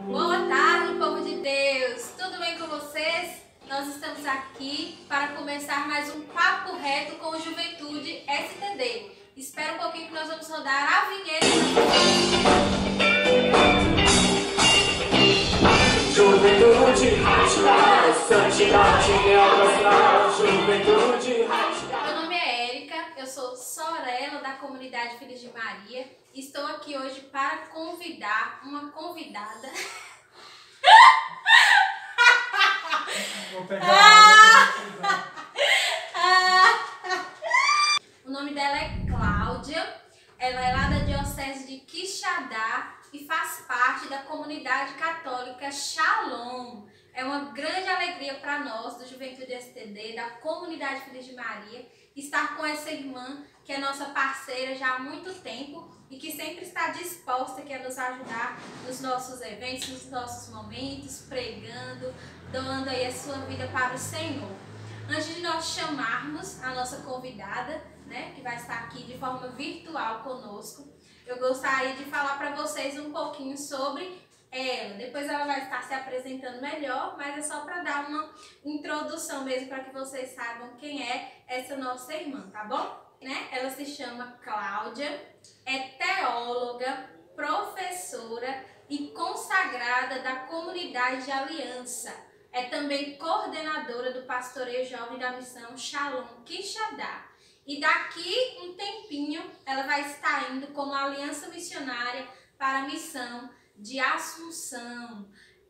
Boa tarde, povo de Deus! Tudo bem com vocês? Nós estamos aqui para começar mais um Papo Reto com Juventude STD. Espera um pouquinho que nós vamos rodar a vinheta. Juventude Radical, santidade neoclassical, Juventude Radical. Meu nome é Érica, eu sou Sorella da comunidade Filhos de Maria. Estou aqui hoje para convidar uma convidada. Vou pegar O nome dela é Cláudia, ela é lá da Diocese de Quixadá e faz parte da comunidade católica Shalom. É uma grande alegria para nós, do Juventude STD, da comunidade Filhos de Maria, estar com essa irmã que é nossa parceira já há muito tempo e que sempre está disposta aqui a nos ajudar nos nossos eventos, nos nossos momentos, pregando, doando aí a sua vida para o Senhor. Antes de nós chamarmos a nossa convidada, né, que vai estar aqui de forma virtual conosco, eu gostaria de falar para vocês um pouquinho sobre ela. Depois ela vai estar se apresentando melhor, mas é só para dar uma introdução mesmo para que vocês saibam quem é essa nossa irmã, tá bom? Né? Ela se chama Cláudia, é teóloga, professora e consagrada da comunidade de Aliança. É também coordenadora do pastoreio jovem da missão Shalom Quixadá. E daqui um tempinho ela vai estar indo como aliança missionária para a missão de Assunção.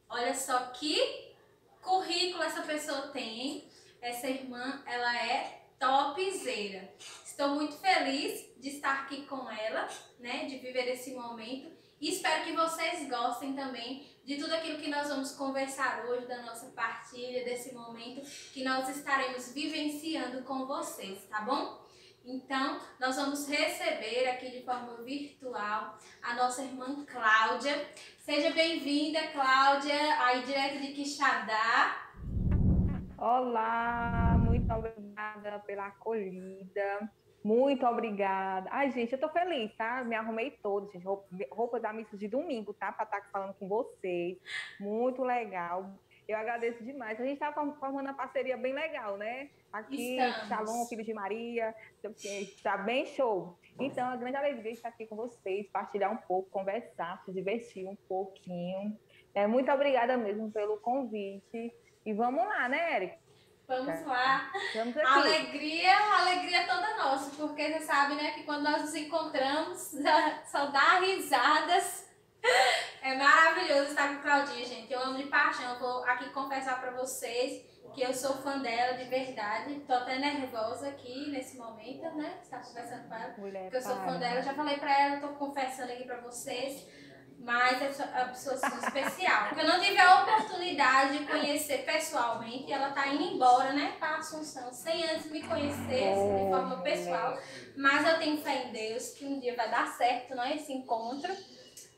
Olha só que currículo essa pessoa tem, hein? Essa irmã, ela é topzera. Estou muito feliz de estar aqui com ela, né? De viver esse momento. E espero que vocês gostem também de tudo aquilo que nós vamos conversar hoje, da nossa partilha, desse momento que nós estaremos vivenciando com vocês, tá bom? Então, nós vamos receber aqui de forma virtual a nossa irmã Cláudia. Seja bem-vinda, Cláudia, aí direto de Quixadá. Olá, muito obrigada pela acolhida. Muito obrigada. Ai, gente, eu tô feliz, tá? Me arrumei todo, gente. Roupa da missa de domingo, tá? Pra estar falando com vocês. Muito legal. Eu agradeço demais. A gente tá formando uma parceria bem legal, né? Aqui, Estamos. Shalom, Filhos de Maria. Tá bem show. Então, é uma grande alegria estar aqui com vocês, partilhar um pouco, conversar, se divertir um pouquinho. Muito obrigada mesmo pelo convite. E vamos lá, né, Érica? Vamos lá. Estamos aqui. Alegria toda nossa, porque você sabe, né, que quando nós nos encontramos, só dá risadas. É maravilhoso estar com a Claudinha, gente. Eu amo de paixão. Eu vou aqui confessar pra vocês que eu sou fã dela de verdade. Tô até nervosa aqui nesse momento, né? Estar conversando com ela. Porque eu sou fã dela. Eu já falei pra ela, tô confessando aqui pra vocês. Mas é uma pessoa assim, especial. Eu não tive a oportunidade de conhecer pessoalmente. Ela tá indo embora, né, para Assunção, sem antes me conhecer assim, de forma pessoal. Mas eu tenho fé em Deus que um dia vai dar certo, né, esse encontro.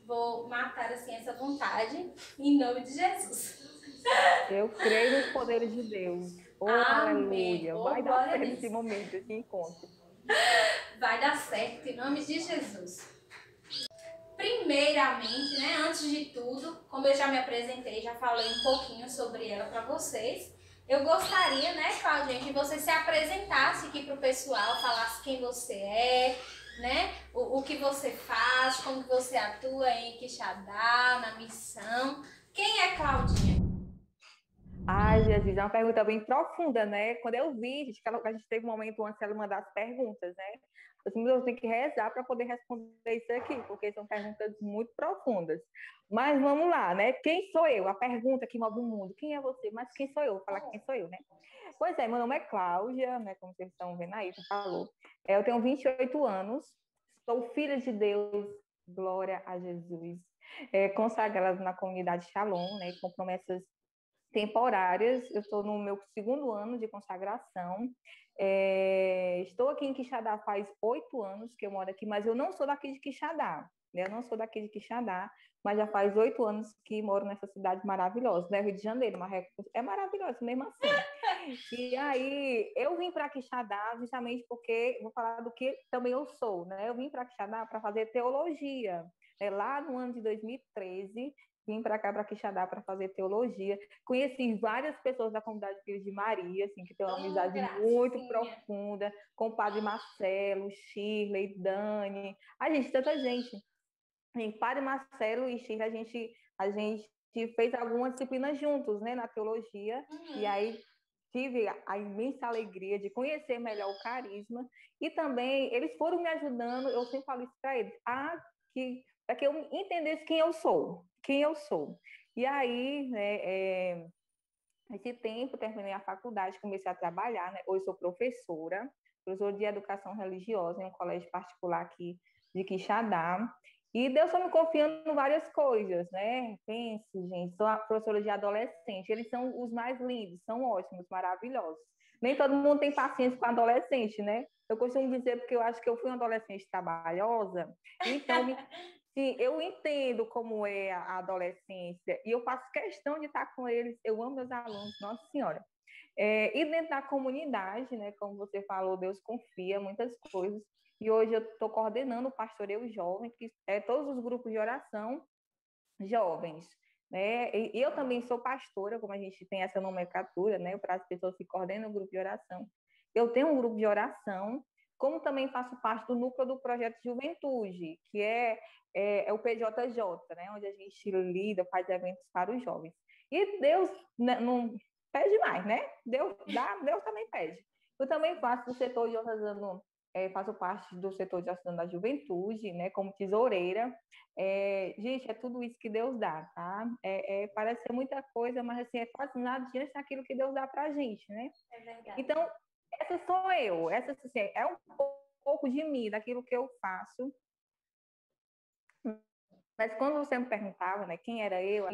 Vou matar assim essa vontade em nome de Jesus. Eu creio nos poderes de Deus. Oh, aleluia. Vai dar certo esse momento, esse encontro. Vai dar certo em nome de Jesus. Primeiramente, né, antes de tudo, como eu já me apresentei, já falei um pouquinho sobre ela para vocês, eu gostaria, né, Claudinha, que você se apresentasse aqui para o pessoal, falasse quem você é, né, o que você faz, como você atua em Quixadá, na missão. Quem é Claudinha? Ai, Jesus, é uma pergunta bem profunda, né? Quando eu vi, gente, que a gente teve um momento antes ela mandar as perguntas, né? Eu tenho que rezar para poder responder isso aqui, porque são perguntas muito profundas. Mas vamos lá, né? Quem sou eu? A pergunta que move o mundo. Quem é você? Mas quem sou eu? Vou falar quem sou eu, né? Pois é, meu nome é Cláudia, né? Como vocês estão vendo aí, você falou. Eu tenho 28 anos, sou filha de Deus, glória a Jesus. Consagrada na comunidade Shalom, né? Com promessas temporárias. Eu estou no meu segundo ano de consagração. Estou aqui em Quixadá faz 8 anos que eu moro aqui, mas eu não sou daqui de Quixadá. Né? Eu não sou daqui de Quixadá, mas já faz 8 anos que moro nessa cidade maravilhosa, né? Rio de Janeiro, Marrecos. É maravilhoso mesmo assim. E aí, eu vim para Quixadá justamente porque, vou falar do que também eu sou, né? Eu vim para Quixadá para fazer teologia. Lá no ano de 2013, vim para cá, para Quixadá, para fazer teologia. Conheci várias pessoas da comunidade Filhos de Maria, assim, que tem uma amizade muito profunda, com o padre Marcelo, Shirley, Dani. A gente, tanta gente. Em Padre Marcelo e Shirley, a gente fez algumas disciplinas juntos, né, na teologia, e aí tive a imensa alegria de conhecer melhor o carisma, e também eles foram me ajudando, eu sempre falo isso para eles, para que eu entendesse quem eu sou. E aí, né, esse tempo, terminei a faculdade, comecei a trabalhar, né, hoje sou professora de educação religiosa em um colégio particular aqui de Quixadá, e Deus está me confiando várias coisas, né? Pense, gente, sou a professora de adolescente, eles são os mais lindos, são ótimos, maravilhosos. Nem todo mundo tem paciência com adolescente, né? Eu costumo dizer porque eu acho que eu fui uma adolescente trabalhosa, então sim, eu entendo como é a adolescência e eu faço questão de estar com eles, eu amo meus alunos, nossa senhora. E dentro da comunidade, né, como você falou, Deus confia muitas coisas. E hoje eu estou coordenando o Pastoreio Jovem, que é todos os grupos de oração jovens. Né? E eu também sou pastora, como a gente tem essa nomenclatura, né, para as pessoas que coordenam o grupo de oração. Eu tenho um grupo de oração, como também faço parte do núcleo do Projeto Juventude, que é o PJJ, né, onde a gente lida, faz eventos para os jovens. E Deus não pede mais, né? Deus dá, Deus também pede. Eu também faço do setor de diocesano, faço parte do setor diocesano da juventude, né, como tesoureira. Gente, é tudo isso que Deus dá, tá? Parece ser muita coisa, mas assim, é quase nada diante daquilo que Deus dá pra gente, né? É verdade. Então, essa sou eu, essa assim, é um pouco de mim, daquilo que eu faço. Mas quando você me perguntava, né, quem era eu,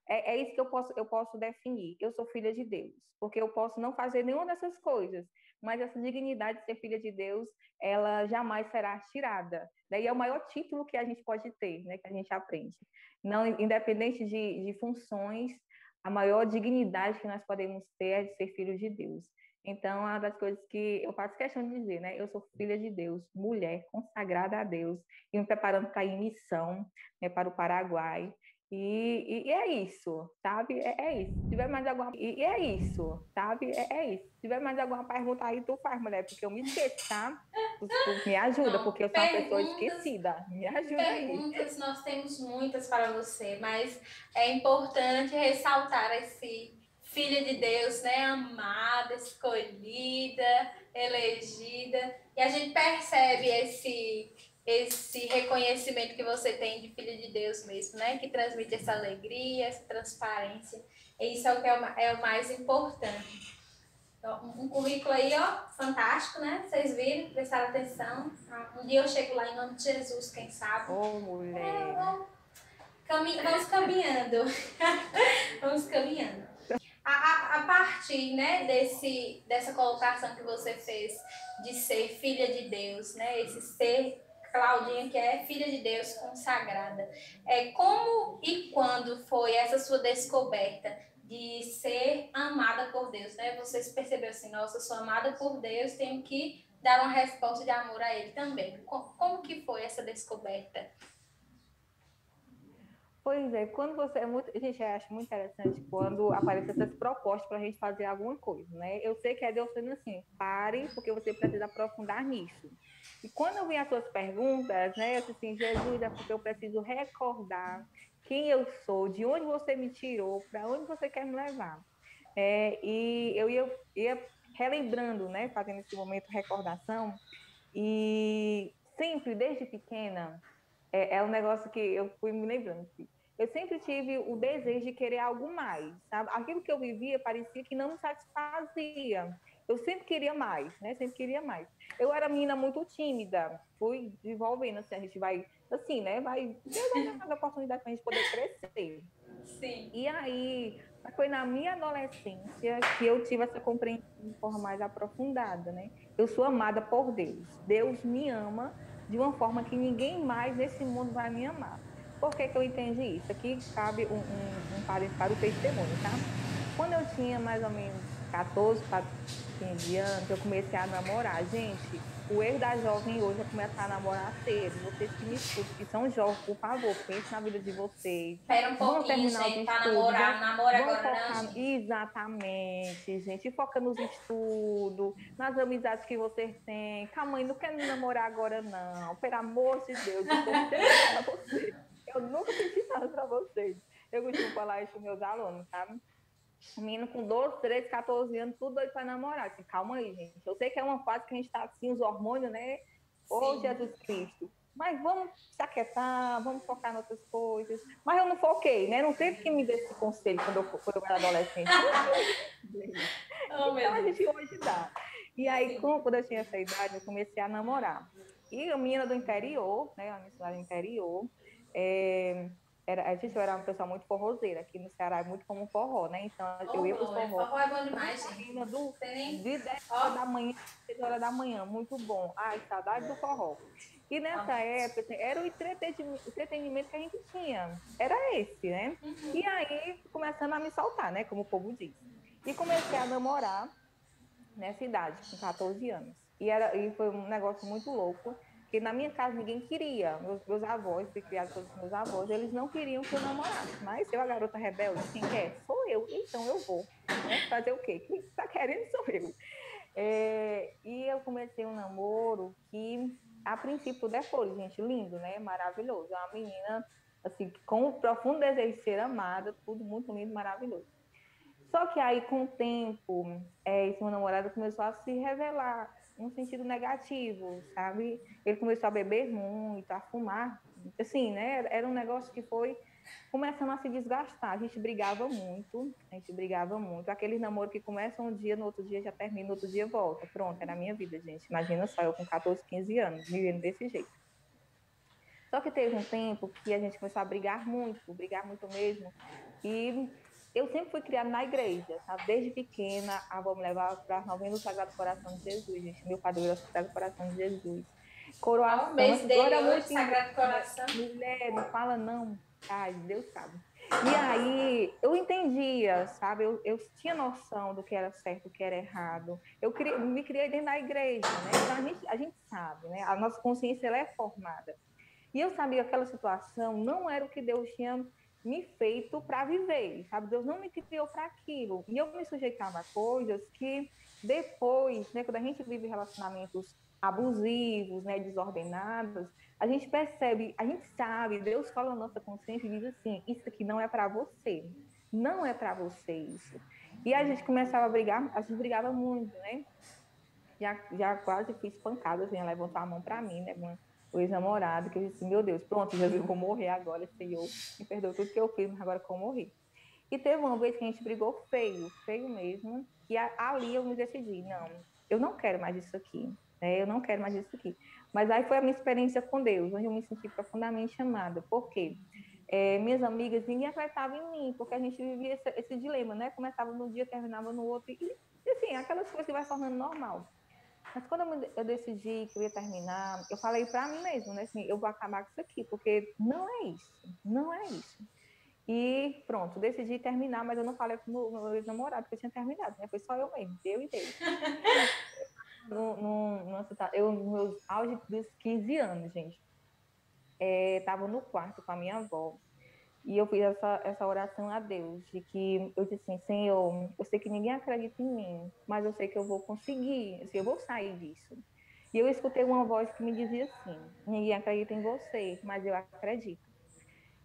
é isso que eu posso definir. Eu sou filha de Deus, porque eu posso não fazer nenhuma dessas coisas, mas essa dignidade de ser filha de Deus, ela jamais será tirada. Daí é o maior título que a gente pode ter, né, que a gente aprende. Não, independente de funções, a maior dignidade que nós podemos ter é de ser filho de Deus. Então, uma das coisas que eu faço questão de dizer, né? Eu sou filha de Deus, mulher consagrada a Deus, e me preparando para ir em missão, né, para o Paraguai. E é isso, sabe? É isso. Se tiver mais alguma... E é isso, sabe? É isso. Se tiver mais alguma pergunta aí, tu faz, mulher, porque eu me esqueço, tá? Tu me ajuda, porque eu sou uma pessoa esquecida. Me ajuda aí. Perguntas, nós temos muitas para você, mas é importante ressaltar esse filha de Deus, né? Amada, escolhida, elegida. E a gente percebe esse reconhecimento que você tem de filha de Deus mesmo, né? Que transmite essa alegria, essa transparência. E isso é o que é o mais importante. Então, um currículo aí, ó, fantástico, né? Vocês viram, prestaram atenção. Um dia eu chego lá em nome de Jesus, quem sabe. Mulher. Vamos caminhando. Vamos caminhando. A partir, né, dessa colocação que você fez de ser filha de Deus, né, esse ser, Claudinha, que é filha de Deus consagrada, como e quando foi essa sua descoberta de ser amada por Deus, né? Você percebeu assim, nossa, eu sou amada por Deus, tenho que dar uma resposta de amor a Ele também. Como que foi essa descoberta? Pois é, quando você gente, eu acho muito interessante quando aparecem essas propostas para a gente fazer alguma coisa, né? Eu sei que é Deus falando assim, pare, porque você precisa aprofundar nisso. E quando eu vi as suas perguntas, né, eu disse assim, Jesus, é porque eu preciso recordar quem eu sou, de onde você me tirou, para onde você quer me levar. E eu ia relembrando, né, fazendo esse momento de recordação, e sempre, desde pequena, é um negócio que eu fui me lembrando. Eu sempre tive o desejo de querer algo mais, sabe? Aquilo que eu vivia parecia que não me satisfazia. Eu sempre queria mais, né? Sempre queria mais. Eu era menina muito tímida, fui desenvolvendo, assim, a gente vai, assim, né? Vai dando a oportunidade para a gente poder crescer. Sim. E aí, foi na minha adolescência que eu tive essa compreensão de forma mais aprofundada, né? Eu sou amada por Deus. Deus me ama de uma forma que ninguém mais nesse mundo vai me amar. Por que eu entendi isso? Aqui cabe um parênteses para o testemunho, tá? Quando eu tinha mais ou menos 14 para 15 anos, eu comecei a namorar. Gente, O erro da jovem hoje é começar a namorar cedo. Vocês que me escutam, que são jovens, por favor, pensem na vida de vocês. Espera um Vão pouquinho, terminar os gente, pra estudos, namorar. Não namora vão agora, não, focar. gente. Exatamente, gente. E foca nos estudos, nas amizades que vocês têm. Calma aí, não quero me namorar agora, não. Pelo amor de Deus, eu tô sempre pra vocês. Eu nunca pedi nada pra vocês. Eu costumo falar isso com meus alunos, sabe? O menino com 12, 13, 14 anos, tudo doido para namorar. Assim, calma aí, gente. Eu sei que é uma fase que a gente está assim, os hormônios, né? Ô, Sim. Jesus Cristo. Mas vamos se aquietar, vamos focar em outras coisas. Mas eu não foquei, né? Não teve quem me dê esse conselho quando eu era adolescente. Oh, meu Então a Deus. gente hoje dá. E aí, Sim. quando eu tinha essa idade, eu comecei a namorar. E a menina do interior, né? A minha cidade do interior, a gente era uma pessoa muito forrozeira. Aqui no Ceará é muito comum forró, né? Então eu Oh, ia para os Glória. forró. Forró é bom demais, gente. Menina Tem nem... de 10 horas Ó, da manhã, 6 horas da manhã, muito bom. Ai, saudade do forró. E nessa ó. época, assim, era o entretenimento que a gente tinha. Era esse, né? E aí, começando a me soltar, né? Como o povo diz. E comecei a namorar nessa idade, com 14 anos. E foi um negócio muito louco, que na minha casa ninguém queria. Meus avós, fui criada pelos meus avós, eles não queriam que eu namorasse. Mas eu, a garota rebelde, quem quer? Sou eu, então eu vou. Né? Fazer o quê? Quem está querendo sou eu. E eu comecei um namoro que, a princípio, tudo é flores, gente, lindo, né? Maravilhoso. É uma menina, assim, com um profundo desejo de ser amada, tudo muito lindo, maravilhoso. Só que aí, com o tempo, esse meu namorado começou a se revelar um sentido negativo, sabe? Ele começou a beber muito, a fumar, assim, né? Era um negócio que foi começando a se desgastar. A gente brigava muito. Aquele namoro que começa um dia, no outro dia já termina, no outro dia volta. Pronto, era a minha vida, gente. Imagina só, eu com 14, 15 anos, vivendo desse jeito. Só que teve um tempo que a gente começou a brigar muito mesmo. E eu sempre fui criada na igreja, sabe? Desde pequena, a avó me levava para as novenas do Sagrado Coração de Jesus, gente. Meu padre era o Sagrado Coração de Jesus. Ó, o Coroação, mês assim, eu dele era hoje, muito Sagrado Coração. mulher, não fala não. Ai, Deus sabe. E aí, eu entendia, sabe? Eu tinha noção do que era certo, do que era errado. Me criei dentro da igreja, né? Então, a gente sabe, né? A nossa consciência, ela é formada. E eu sabia que aquela situação não era o que Deus tinha me feito para viver, sabe? Deus não me criou para aquilo. E eu me sujeitava a coisas que depois, né, quando a gente vive relacionamentos abusivos, né, desordenados, a gente percebe, a gente sabe, Deus fala na nossa consciência e diz assim: isso aqui não é para você. Não é para você isso. E a gente começava a brigar, a gente brigava muito, né? Já quase fui espancada, assim, ela levantou a mão para mim, né? O ex-namorado, que eu disse, meu Deus, pronto, Jesus, eu vou morrer agora, Senhor, me perdoa tudo que eu fiz, mas agora que eu morri. E teve uma vez que a gente brigou feio, feio mesmo, e ali eu me decidi, não, eu não quero mais isso aqui, né? Eu não quero mais isso aqui. Mas aí foi a minha experiência com Deus, onde eu me senti profundamente amada. Por quê? Minhas amigas, ninguém acreditava em mim, porque a gente vivia esse dilema, né? Começava num dia, terminava no outro, e assim, aquelas coisas que vai se tornando normal. Mas quando eu decidi que eu ia terminar, eu falei para mim mesmo, né? Assim, eu vou acabar com isso aqui, porque não é isso, não é isso. E pronto, decidi terminar, mas eu não falei pro meu ex-namorado que eu tinha terminado, né? Foi só eu mesmo, eu e Deus. Eu, nos meus auge dos 15 anos, gente, estava no quarto com a minha avó. E eu fiz essa oração a Deus, de que eu disse assim, Senhor, eu sei que ninguém acredita em mim, mas eu sei que eu vou conseguir, assim, eu vou sair disso. E eu escutei uma voz que me dizia assim, ninguém acredita em você, mas eu acredito.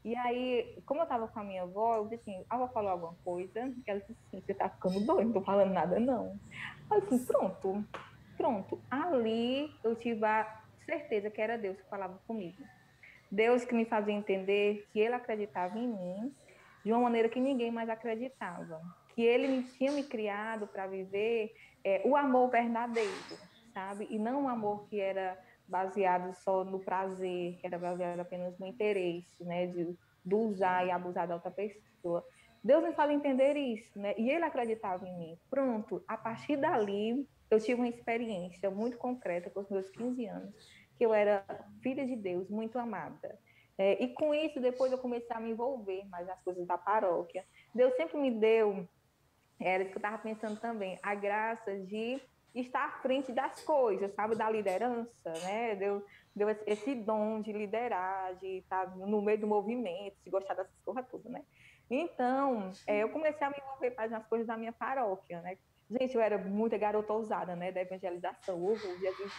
E aí, como eu estava com a minha avó, eu disse assim, a avó falou alguma coisa, ela disse assim, você tá ficando doido, não tô falando nada não. Eu assim, pronto, pronto. Ali eu tive a certeza que era Deus que falava comigo. Deus que me fazia entender que ele acreditava em mim de uma maneira que ninguém mais acreditava. Que ele tinha me criado para viver o amor verdadeiro, sabe? E não um amor que era baseado só no prazer, que era baseado apenas no interesse, né? De usar e abusar da outra pessoa. Deus me faz entender isso, né? E ele acreditava em mim. Pronto, a partir dali, eu tive uma experiência muito concreta com os meus 15 anos, que eu era filha de Deus, muito amada. E com isso, depois eu comecei a me envolver mais nas coisas da paróquia. Deus sempre me deu, era isso que eu estava pensando também, a graça de estar à frente das coisas, sabe, da liderança, né? Deu esse dom de liderar, de estar no meio do movimento, de gostar dessas coisas todas, né? Então, eu comecei a me envolver mais nas coisas da minha paróquia, né? Gente, eu era muita garota ousada, né, da evangelização. Jesus,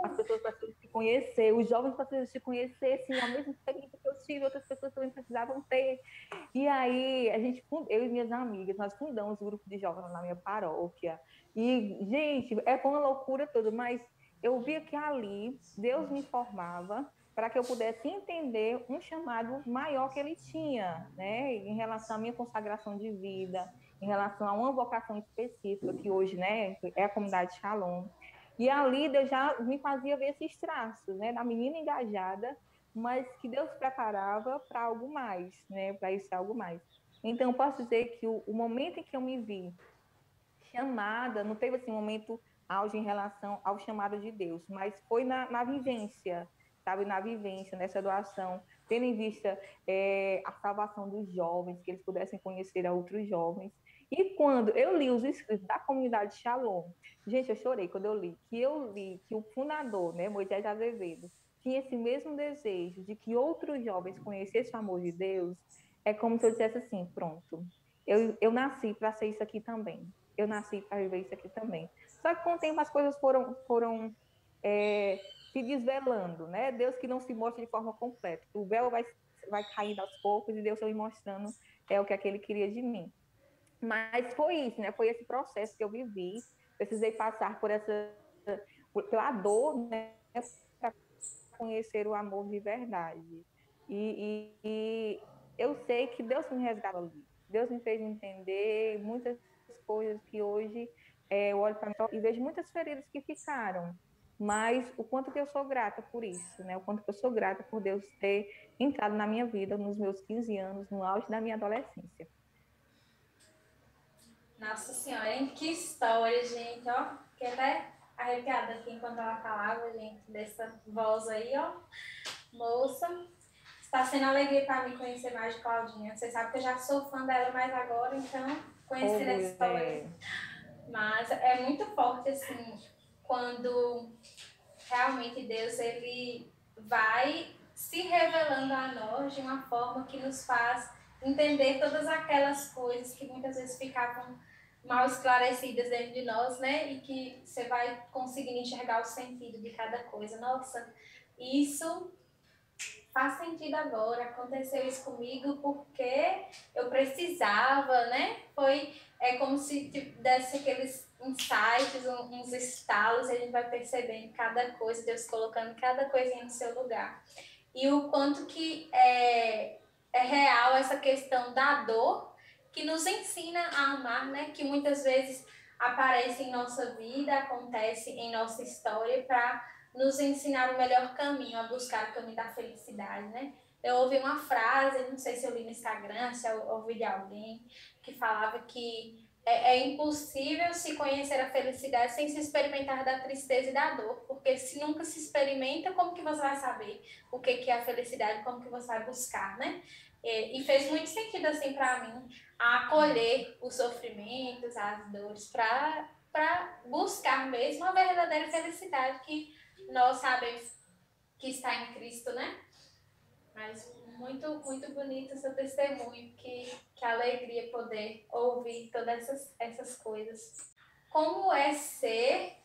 as pessoas precisam se conhecer, os jovens precisam se conhecer, assim, a mesma experiência que eu tive, outras pessoas também precisavam ter. E aí, eu e minhas amigas, nós fundamos um grupo de jovens na minha paróquia. E, gente, foi uma loucura toda, mas eu via que ali Deus me formava para que eu pudesse entender um chamado maior que ele tinha, né, em relação à minha consagração de vida, em relação a uma vocação específica, que hoje, né, é a comunidade Shalom. E ali Deus já me fazia ver esses traços, né, da menina engajada, mas que Deus preparava para algo mais, né, para isso algo mais. Então, eu posso dizer que o momento em que eu me vi chamada, não teve assim um momento auge em relação ao chamado de Deus, mas foi na vivência, sabe, na vivência, nessa doação, tendo em vista a salvação dos jovens, que eles pudessem conhecer a outros jovens. E quando eu li os escritos da comunidade Shalom, gente, eu chorei quando eu li que o fundador, né, Moisés Azevedo, tinha esse mesmo desejo de que outros jovens conhecessem o amor de Deus, é como se eu dissesse assim, pronto, eu nasci para ser isso aqui também. Eu nasci para viver isso aqui também. Só que com o tempo as coisas foram se desvelando, né? Deus que não se mostra de forma completa. O véu vai caindo aos poucos e Deus foi me mostrando o que ele queria de mim. Mas foi isso, né? Foi esse processo que eu vivi. Precisei passar pela dor, né? Para conhecer o amor de verdade. E eu sei que Deus me resgatou ali. Deus me fez entender muitas coisas que hoje eu olho para mim e vejo muitas feridas que ficaram. Mas o quanto que eu sou grata por isso, né? O quanto que eu sou grata por Deus ter entrado na minha vida nos meus 15 anos, no auge da minha adolescência. Nossa Senhora, hein? Que história, gente, ó. Fiquei até arrepiada aqui enquanto ela falava, gente, dessa voz aí, ó. Moça, está sendo alegria para mim conhecer mais de Claudinha. Você sabe que eu já sou fã dela mais agora, então conhecer essa história. Mas é muito forte, assim, quando realmente Deus, ele vai se revelando a nós de uma forma que nos faz entender todas aquelas coisas que muitas vezes ficavam mal esclarecidas dentro de nós, né? E que você vai conseguindo enxergar o sentido de cada coisa. Nossa, isso faz sentido agora, aconteceu isso comigo porque eu precisava, né? Como se desse aqueles insights, uns estalos, e a gente vai percebendo cada coisa, Deus colocando cada coisinha no seu lugar. E o quanto que é real essa questão da dor, que nos ensina a amar, né? Que muitas vezes aparece em nossa vida, acontece em nossa história para nos ensinar o melhor caminho, a buscar o caminho da felicidade, né? Eu ouvi uma frase, não sei se eu li no Instagram, se eu ouvi de alguém, que falava que é impossível se conhecer a felicidade sem se experimentar da tristeza e da dor, porque se nunca se experimenta, como que você vai saber o que é a felicidade, como que você vai buscar, né? E fez muito sentido, assim, para mim, acolher os sofrimentos, as dores, para buscar mesmo a verdadeira felicidade que nós sabemos que está em Cristo, né? Mas muito, muito bonito o seu testemunho, que alegria poder ouvir todas essas coisas. Como é ser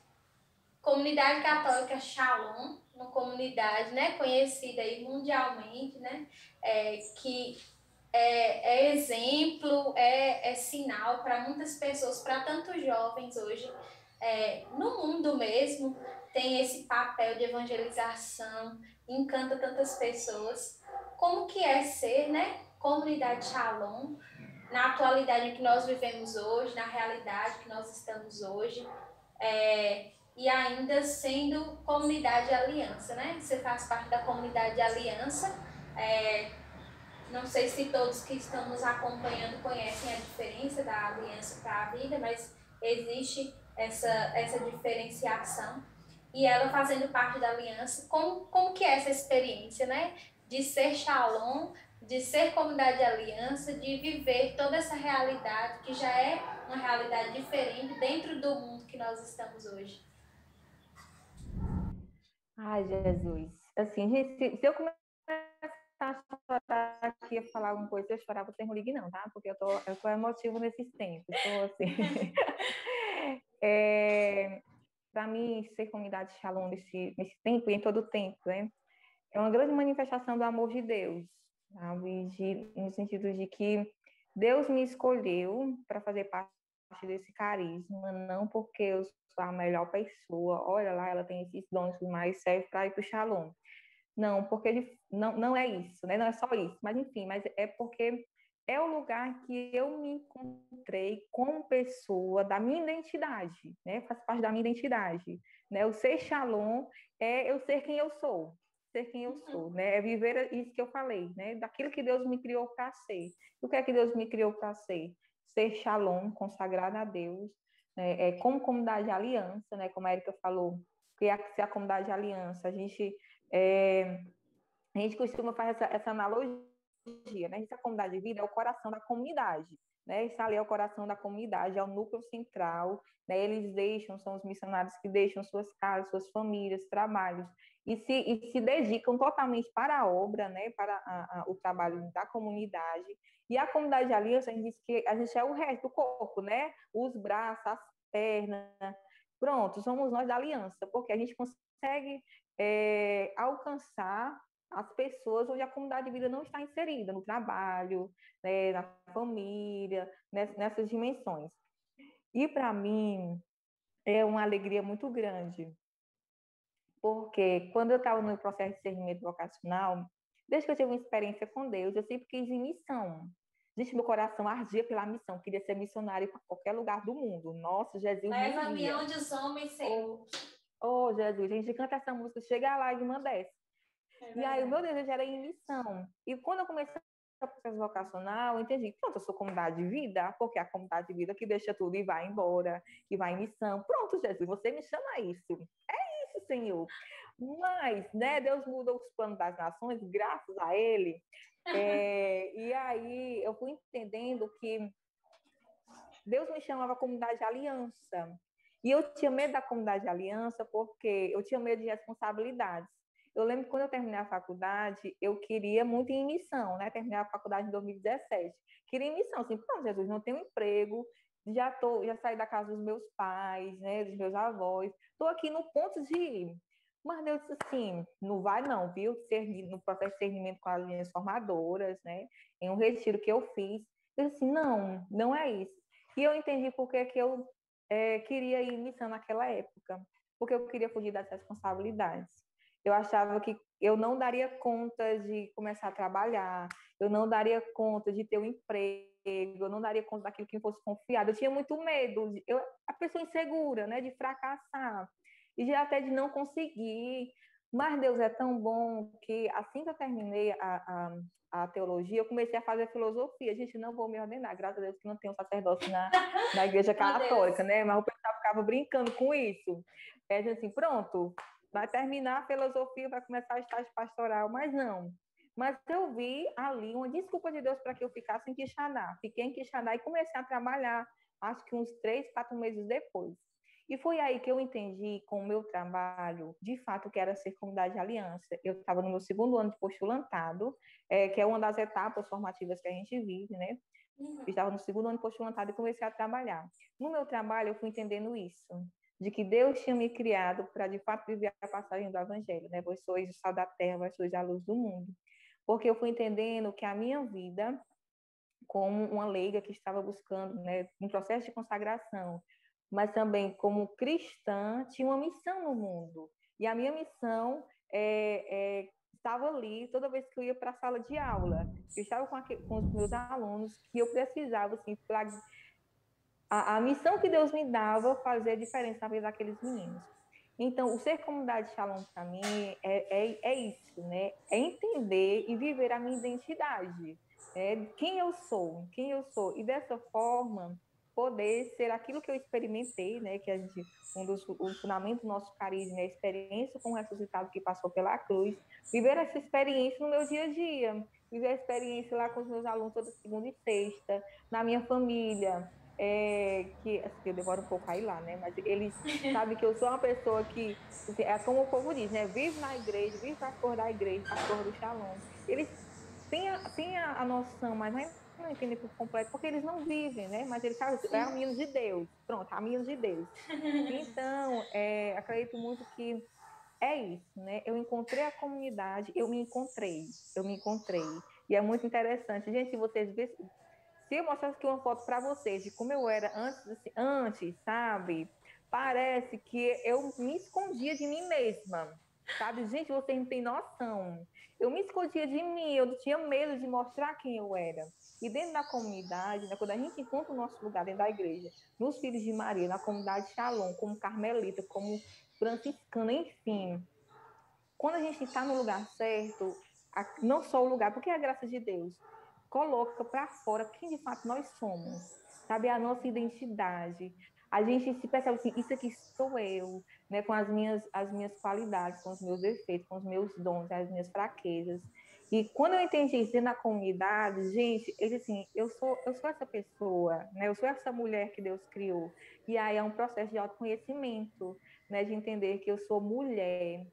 comunidade católica Shalom, uma comunidade, né, conhecida aí mundialmente, né, que é exemplo, é sinal para muitas pessoas, para tantos jovens hoje, no mundo mesmo, tem esse papel de evangelização, encanta tantas pessoas. Como que é ser, né, comunidade Shalom, na atualidade que nós vivemos hoje, na realidade que nós estamos hoje, e ainda sendo comunidade Aliança, né? Você faz parte da comunidade Aliança, não sei se todos que estão nos acompanhando conhecem a diferença da Aliança para a Vida, mas existe essa diferenciação. E ela fazendo parte da Aliança, como que é essa experiência, né? De ser Shalom de ser comunidade de aliança, de viver toda essa realidade que já é uma realidade diferente dentro do mundo que nós estamos hoje? Ai, Jesus. Assim, gente, se eu começar a chorar aqui, a falar alguma coisa, se eu chorar, vocês não liguem não, tá? Porque eu tô emotivo nesses tempos. Tô assim... Para mim, ser comunidade Shalom nesse tempo e em todo tempo, né? É uma grande manifestação do amor de Deus, sabe? No sentido de que Deus me escolheu para fazer parte desse carisma, não porque eu sou a melhor pessoa, olha lá, ela tem esses dons, mas serve para ir para o Shalom. Não, porque não é isso, né? Não é só isso, mas enfim, mas é porque é o lugar que eu me encontrei como pessoa da minha identidade, né? Faz parte da minha identidade, né? O ser Shalom é eu ser quem eu sou, ser quem eu sou, né? É viver isso que eu falei, né? Daquilo que Deus me criou para ser. O que é que Deus me criou para ser? Ser Shalom, consagrado a Deus, né? Como comunidade de aliança, né? Como a Erika falou, que é a comunidade de aliança, a gente costuma fazer essa analogia, né? Essa comunidade de vida é o coração da comunidade, né? Isso ali é o coração da comunidade, é o núcleo central, né? São os missionários que deixam suas casas, suas famílias, trabalhos, e se dedicam totalmente para a obra, né? Para o trabalho da comunidade. E a comunidade de aliança, a gente diz que a gente é o resto do corpo, né? Os braços, as pernas, pronto, somos nós da aliança, porque a gente consegue alcançar as pessoas onde a comunidade de vida não está inserida, no trabalho, né, na família, nessas dimensões. E para mim é uma alegria muito grande, porque quando eu estava no processo de discernimento vocacional, desde que eu tive uma experiência com Deus, eu sempre quis ir em missão. Gente, meu coração ardia pela missão, queria ser missionário para qualquer lugar do mundo. Nossa, Jesus me Leva-me guia. onde os homens, Senhor. Oh, Jesus, a gente canta essa música, chega lá e uma desce. E aí o meu desejo era ir em missão. E quando eu comecei o processo vocacional, eu entendi, pronto, eu sou comunidade de vida, porque é a comunidade de vida que deixa tudo e vai embora, que vai em missão. Pronto, Jesus, você me chama a isso. É isso, Senhor. Mas, né, Deus mudou os planos das nações, graças a Ele. E aí eu fui entendendo que Deus me chamava a comunidade de aliança. E eu tinha medo da comunidade de aliança porque eu tinha medo de responsabilidades. Eu lembro que quando eu terminei a faculdade, eu queria muito ir em missão, né? Terminei a faculdade em 2017. Queria ir em missão, assim, pronto, Jesus, não tenho emprego, já saí da casa dos meus pais, né, dos meus avós, estou aqui no ponto de ir. Mas Deus disse assim, não vai não, viu? No processo de discernimento com as minhas formadoras, né? Em um retiro que eu fiz, eu disse assim, não é isso. E eu entendi por que eu queria ir em missão naquela época, porque eu queria fugir das responsabilidades. Eu achava que eu não daria conta de começar a trabalhar, eu não daria conta de ter um emprego, eu não daria conta daquilo que fosse confiado. Eu tinha muito medo, a pessoa insegura, né, de fracassar e até de não conseguir. Mas Deus é tão bom que assim que eu terminei a teologia, eu comecei a fazer filosofia. Gente, não vou me ordenar, graças a Deus que não tenho sacerdócio na igreja católica, né? Mas o pessoal ficava brincando com isso. Assim, pronto, vai terminar a filosofia, vai começar a estágio pastoral, mas não. Mas eu vi ali uma desculpa de Deus para que eu ficasse em Quixadá. Fiquei em Quixadá e comecei a trabalhar, acho que uns 3, 4 meses depois. E foi aí que eu entendi com o meu trabalho, de fato, que era ser comunidade de aliança. Eu estava no meu segundo ano de postulantado, que é uma das etapas formativas que a gente vive, né? Eu estava no segundo ano de postulantado e comecei a trabalhar. No meu trabalho, eu fui entendendo isso, de que Deus tinha me criado para, de fato, viver a passagem do Evangelho, né? Vós sois o sal da terra, vós sois a luz do mundo. Porque eu fui entendendo que a minha vida, como uma leiga que estava buscando, né, um processo de consagração, mas também como cristã, tinha uma missão no mundo. E a minha missão estava ali toda vez que eu ia para a sala de aula. Eu estava com os meus alunos que eu precisava, assim, a missão que Deus me dava fazer a diferença na vida daqueles meninos. Então, o ser comunidade Shalom para mim é isso, né? É entender e viver a minha identidade, quem eu sou. E dessa forma, poder ser aquilo que eu experimentei, né? Que o fundamento do nosso carisma é a experiência com o ressuscitado que passou pela cruz, viver essa experiência no meu dia a dia. viver a experiência lá com os meus alunos toda segunda e sexta, na minha família, que assim, eu demoro um pouco a ir lá, né? Mas eles sabem que eu sou uma pessoa que, assim, é como o povo diz, né? Vive na igreja, vive para as cores da igreja, para as cores do Shalom. Eles têm a noção, mas não entendem por completo, porque eles não vivem, né? Mas eles sabem, é a menina de Deus, pronto, a menina de Deus. Então, acredito muito que é isso, né? Eu encontrei a comunidade, eu me encontrei. E é muito interessante. Gente, se vocês verem, se eu mostrasse aqui uma foto para vocês de como eu era antes, assim, antes, sabe? Parece que eu me escondia de mim mesma, sabe? Gente, vocês não têm noção. Eu me escondia de mim, eu tinha medo de mostrar quem eu era. E dentro da comunidade, né, quando a gente encontra o nosso lugar dentro da igreja, nos Filhos de Maria, na comunidade Shalom, como carmelita, como franciscana, enfim, quando a gente está no lugar certo, não só o lugar, porque é a graça de Deus coloca para fora quem de fato nós somos, sabe? A nossa identidade. A gente se percebe assim, isso aqui sou eu, né? Com as minhas qualidades, com os meus defeitos, com os meus dons, as minhas fraquezas. E quando eu entendi isso na comunidade, gente, eu disse assim, eu sou essa pessoa, né? Eu sou essa mulher que Deus criou. E aí é um processo de autoconhecimento, né? De entender que eu sou mulher,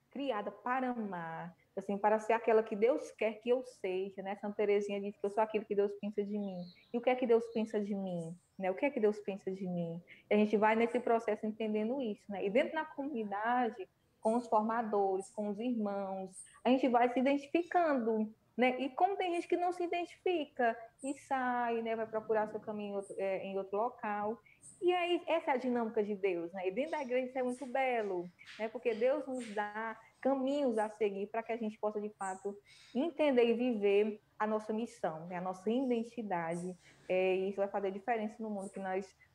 criada para amar, assim, para ser aquela que Deus quer que eu seja, né? Santa Teresinha diz que eu sou aquilo que Deus pensa de mim. E o que é que Deus pensa de mim? Né? O que é que Deus pensa de mim? E a gente vai nesse processo entendendo isso, né? E dentro da comunidade, com os formadores, com os irmãos, a gente vai se identificando, né? E como tem gente que não se identifica e sai, né? Vai procurar seu caminho em outro local. E aí, essa é a dinâmica de Deus, né? E dentro da igreja isso é muito belo, né? Porque Deus nos dá caminhos a seguir para que a gente possa, de fato, entender e viver a nossa missão, né? A nossa identidade. E isso vai fazer diferença no mundo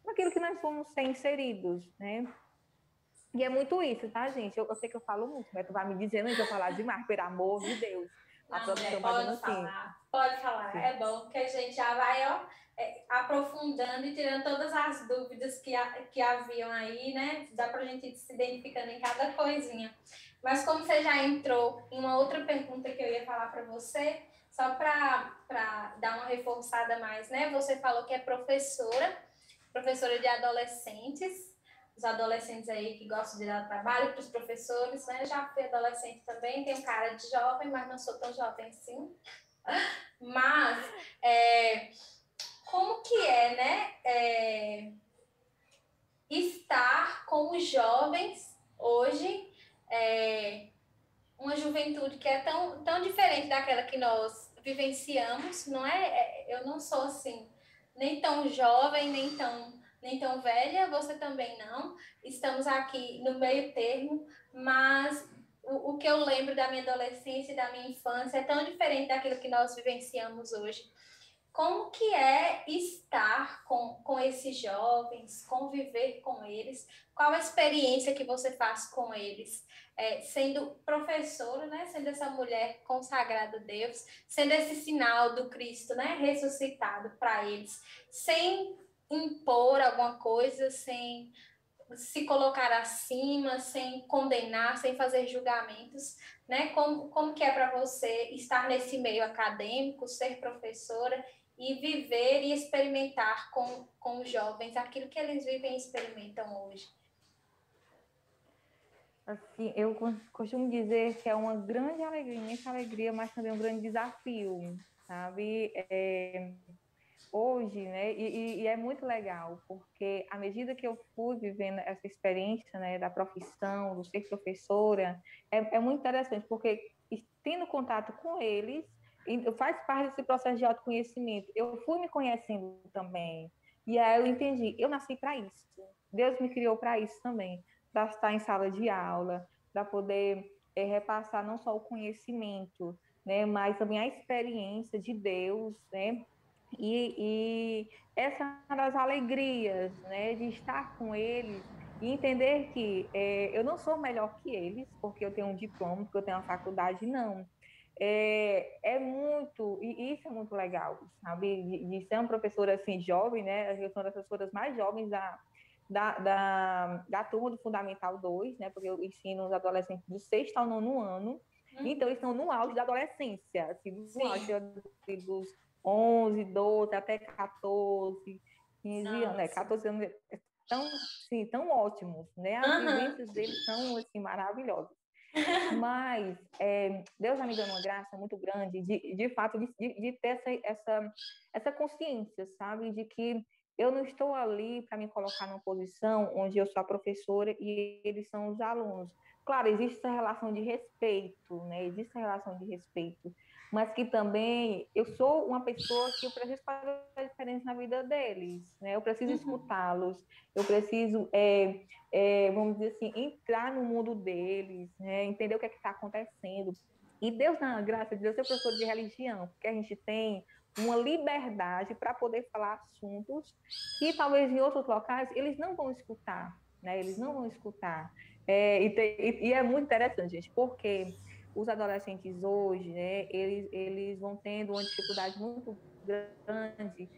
naquilo que nós vamos ser inseridos, né? E é muito isso, tá, gente? Eu sei que eu falo muito, mas tu vai me dizendo antes de eu falar demais, pelo amor de Deus. A Não, mulher, produção vai dando pode assim. falar, pode falar. Sim. É bom que a gente já vai, ó, aprofundando e tirando todas as dúvidas que haviam aí, né? Dá pra gente ir se identificando em cada coisinha. Mas como você já entrou em uma outra pergunta que eu ia falar para você, só para dar uma reforçada mais, né? Você falou que é professora de adolescentes, os adolescentes aí que gostam de dar trabalho para os professores, né? Eu já fui adolescente também, tenho cara de jovem, mas não sou tão jovem assim. Mas, como que é, né? Estar com os jovens hoje, uma juventude que é tão, tão diferente daquela que nós vivenciamos, não é? Eu não sou assim, nem tão jovem, nem tão velha, você também não. Estamos aqui no meio termo, mas o que eu lembro da minha adolescência e da minha infância é tão diferente daquilo que nós vivenciamos hoje. Como que é estar com esses jovens, conviver com eles? Qual a experiência que você faz com eles? Sendo professora, né? Sendo essa mulher consagrada a Deus, sendo esse sinal do Cristo, né? Ressuscitado para eles, sem impor alguma coisa, sem se colocar acima, sem condenar, sem fazer julgamentos, né? Como que é para você estar nesse meio acadêmico, ser professora e viver e experimentar com os jovens aquilo que eles vivem e experimentam hoje? Assim, eu costumo dizer que é uma grande alegria, imensa alegria, mas também um grande desafio, sabe? Hoje, né? E é muito legal, porque à medida que eu fui vivendo essa experiência, né, da profissão, do ser professora, é muito interessante, porque tendo contato com eles, faz parte desse processo de autoconhecimento. Eu fui me conhecendo também, e aí eu entendi, eu nasci para isso. Deus me criou para isso também, para estar em sala de aula, para poder repassar não só o conhecimento, né, mas também a experiência de Deus, né? E essa é uma das alegrias, né, de estar com eles e entender que eu não sou melhor que eles, porque eu tenho um diploma, porque eu tenho uma faculdade, não. Muito, e isso é muito legal, sabe? De ser uma professora assim jovem, né? Eu sou uma das professoras mais jovens da turma do Fundamental 2, né? Porque eu ensino os adolescentes do sexto ao nono ano. Então, eles estão no auge da adolescência, assim, no Sim. auge dos 11, 12 até 14, 15 anos, né? Nossa. 14 anos, tão, sim, tão ótimos, né? As vivências deles são, assim, maravilhosas. Mas Deus já me deu uma graça muito grande, de fato, de ter essa consciência, sabe? De que eu não estou ali para me colocar numa posição onde eu sou a professora e eles são os alunos. Claro, existe essa relação de respeito, né? Existe essa relação de respeito, mas que também eu sou uma pessoa que eu preciso fazer a diferença na vida deles, né? Eu preciso escutá-los, eu preciso vamos dizer assim, entrar no mundo deles, né? Entender o que é que está acontecendo. E Deus, na graça de Deus, é professor de religião, porque a gente tem uma liberdade para poder falar assuntos que talvez em outros locais eles não vão escutar, né? Eles não vão escutar. E é muito interessante, gente, porque os adolescentes hoje, né, eles vão tendo uma dificuldade muito grande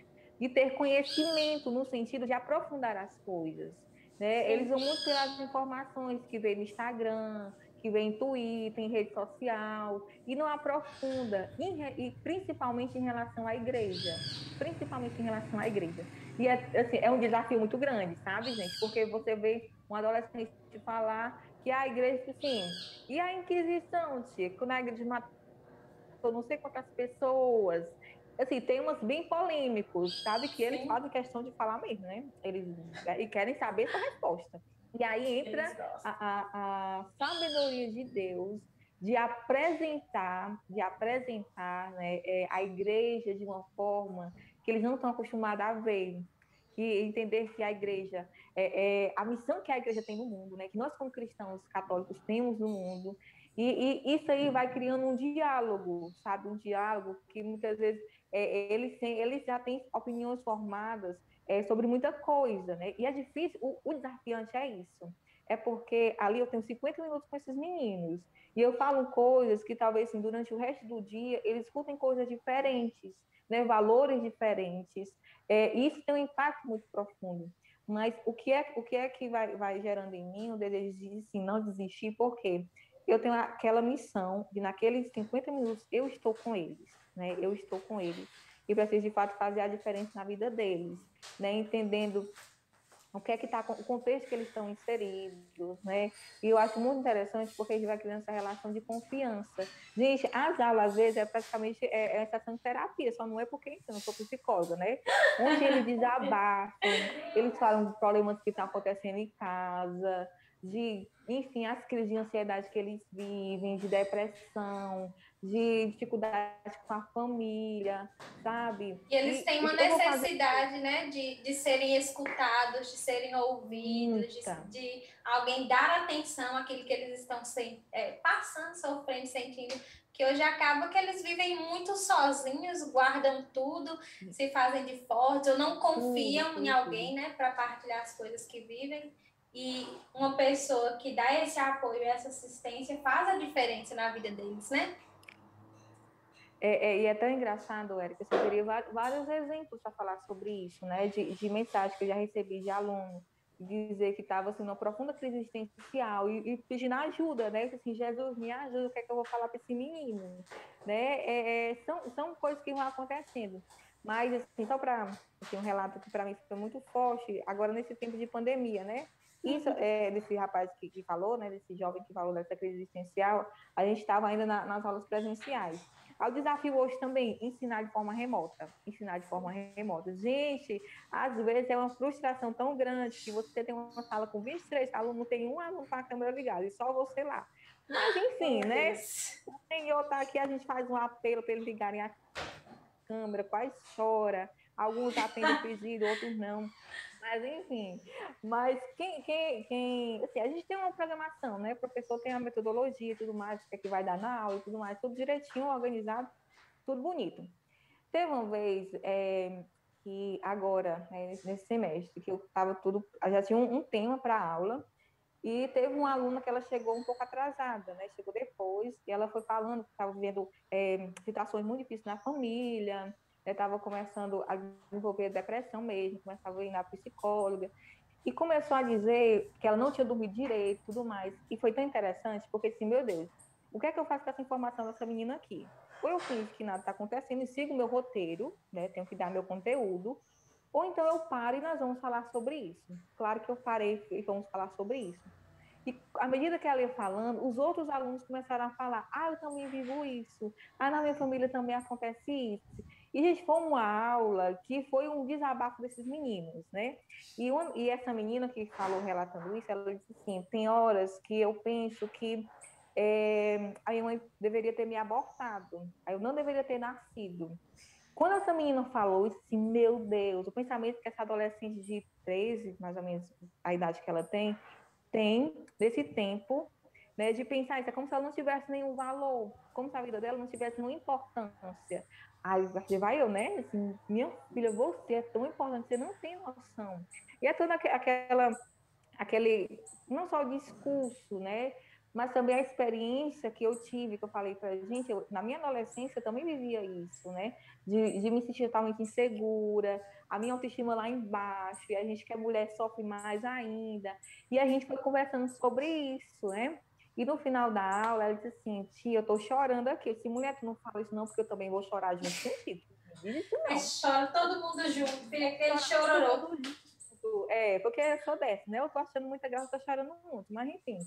de ter conhecimento no sentido de aprofundar as coisas, né? Eles vão muito pelas informações que vê no Instagram, que vê em Twitter, em rede social, e não aprofunda, e principalmente em relação à igreja. Principalmente em relação à igreja. E assim, é um desafio muito grande, sabe, gente? Porque você vê um adolescente falar que a igreja, assim, e a Inquisição, Chico, na igreja matou não sei quantas pessoas. Assim, tem umas bem polêmicos, sabe? Que eles Sim, fazem questão de falar mesmo, né? Eles e querem saber sua resposta. E aí entra eles gostam. a sabedoria de Deus de apresentar né, a igreja de uma forma que eles não estão acostumados a ver. Que entender que a igreja, a missão que a igreja tem no mundo, né? Que nós, como cristãos católicos, temos no mundo, e isso aí vai criando um diálogo, sabe? Um diálogo que muitas vezes eles já têm opiniões formadas sobre muita coisa, né? E é difícil, o desafiante é isso. É porque ali eu tenho 50 minutos com esses meninos e eu falo coisas que talvez assim, durante o resto do dia eles escutem coisas diferentes, né? Valores diferentes. E isso tem um impacto muito profundo. Mas o que é que vai gerando em mim o desejo de assim, não desistir? Por quê? Eu tenho aquela missão de naqueles 50 minutos eu estou com eles, né? Eu estou com eles e preciso de fato fazer a diferença na vida deles, né? Entendendo o que é que está o contexto que eles estão inseridos, né? E eu acho muito interessante porque a gente vai criando essa relação de confiança. Gente, as aulas às vezes é praticamente uma estação de terapia, só não é porque eu não sou psicóloga, né? Onde eles desabafam, eles falam de problemas que estão acontecendo em casa, enfim, as crises de ansiedade que eles vivem, de depressão, de dificuldade com a família, sabe? E eles têm uma Eu vou fazer necessidade, né, de serem escutados, de serem ouvidos, muita. de alguém dar atenção àquilo que eles estão passando, sofrendo, sentindo. Que hoje acaba que eles vivem muito sozinhos, guardam tudo, se fazem de fortes, ou não confiam em alguém, né, para partilhar as coisas que vivem. E uma pessoa que dá esse apoio, essa assistência, faz a diferença na vida deles, né? E é tão engraçado, Érica, eu teria vários exemplos para falar sobre isso, né? De mensagem que eu já recebi de aluno, dizer que estava assim, numa profunda crise existencial e pedindo ajuda, né? Assim, Jesus, me ajuda, o que é que eu vou falar para esse menino? Né? São coisas que vão acontecendo. Mas, assim, só para um relato que para mim foi muito forte, agora nesse tempo de pandemia, né? Isso, desse rapaz que falou, né? Desse jovem que falou dessa crise existencial, a gente estava ainda nas aulas presenciais. O desafio hoje também, ensinar de forma remota. Ensinar de forma remota. Gente, às vezes é uma frustração tão grande que você tem uma sala com 23 alunos, tem um aluno com a câmera ligada e só você lá. Mas, enfim, né? O Senhor está aqui, a gente faz um apelo para eles ligarem a câmera, quase chora. Alguns atendem o pedido, outros não. Mas, enfim. Mas assim, a gente tem uma programação, né? O professor tem a metodologia e tudo mais, o que é que vai dar na aula e tudo mais, tudo direitinho, organizado, tudo bonito. Teve uma vez que agora, né, nesse semestre, que eu estava tudo, eu já tinha um tema para a aula, e teve uma aluna que ela chegou um pouco atrasada, né? Chegou depois, e ela foi falando que estava vivendo situações muito difíceis na família, estava começando a desenvolver depressão mesmo, começava a ir na psicóloga, e começou a dizer que ela não tinha dormido direito e tudo mais. E foi tão interessante, porque assim, meu Deus, O que é que eu faço com essa informação dessa menina aqui? Ou eu finjo que nada está acontecendo e sigo meu roteiro, né? Tenho que dar meu conteúdo, ou então eu paro e nós vamos falar sobre isso. Claro que eu parei e vamos falar sobre isso. E à medida que ela ia falando, os outros alunos começaram a falar: ah, eu também vivo isso, ah, na minha família também acontece isso. E, gente, foi uma aula que foi um desabafo desses meninos, né? E essa menina que falou, relatando isso, ela disse assim: tem horas que eu penso que a minha mãe deveria ter me abortado, aí eu não deveria ter nascido. Quando essa menina falou isso, assim, meu Deus, o pensamento que essa adolescente de 13, mais ou menos a idade que ela tem desse tempo, né, de pensar isso, é como se ela não tivesse nenhum valor, como se a vida dela não tivesse nenhuma importância. Aí vai eu, né, assim, minha filha, você é tão importante, você não tem noção. E é toda aquele, não só o discurso, né, mas também a experiência que eu tive, que eu falei para a gente, na minha adolescência eu também vivia isso, né, de me sentir totalmente insegura, a minha autoestima lá embaixo, e a gente que é mulher sofre mais ainda, e a gente foi conversando sobre isso, né, e no final da aula ela disse assim: tia, eu tô chorando aqui. Eu disse: mulher, tu não fala isso não, porque eu também vou chorar junto contigo. Não diz isso Aí não. chora todo mundo junto, fica aquele Chorar chororô. todo junto. Porque eu sou dessa, né? Eu tô achando muita graça, tô chorando muito, mas enfim.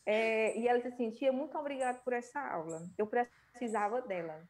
E ela disse assim: tia, muito obrigada por essa aula. Eu precisava dela.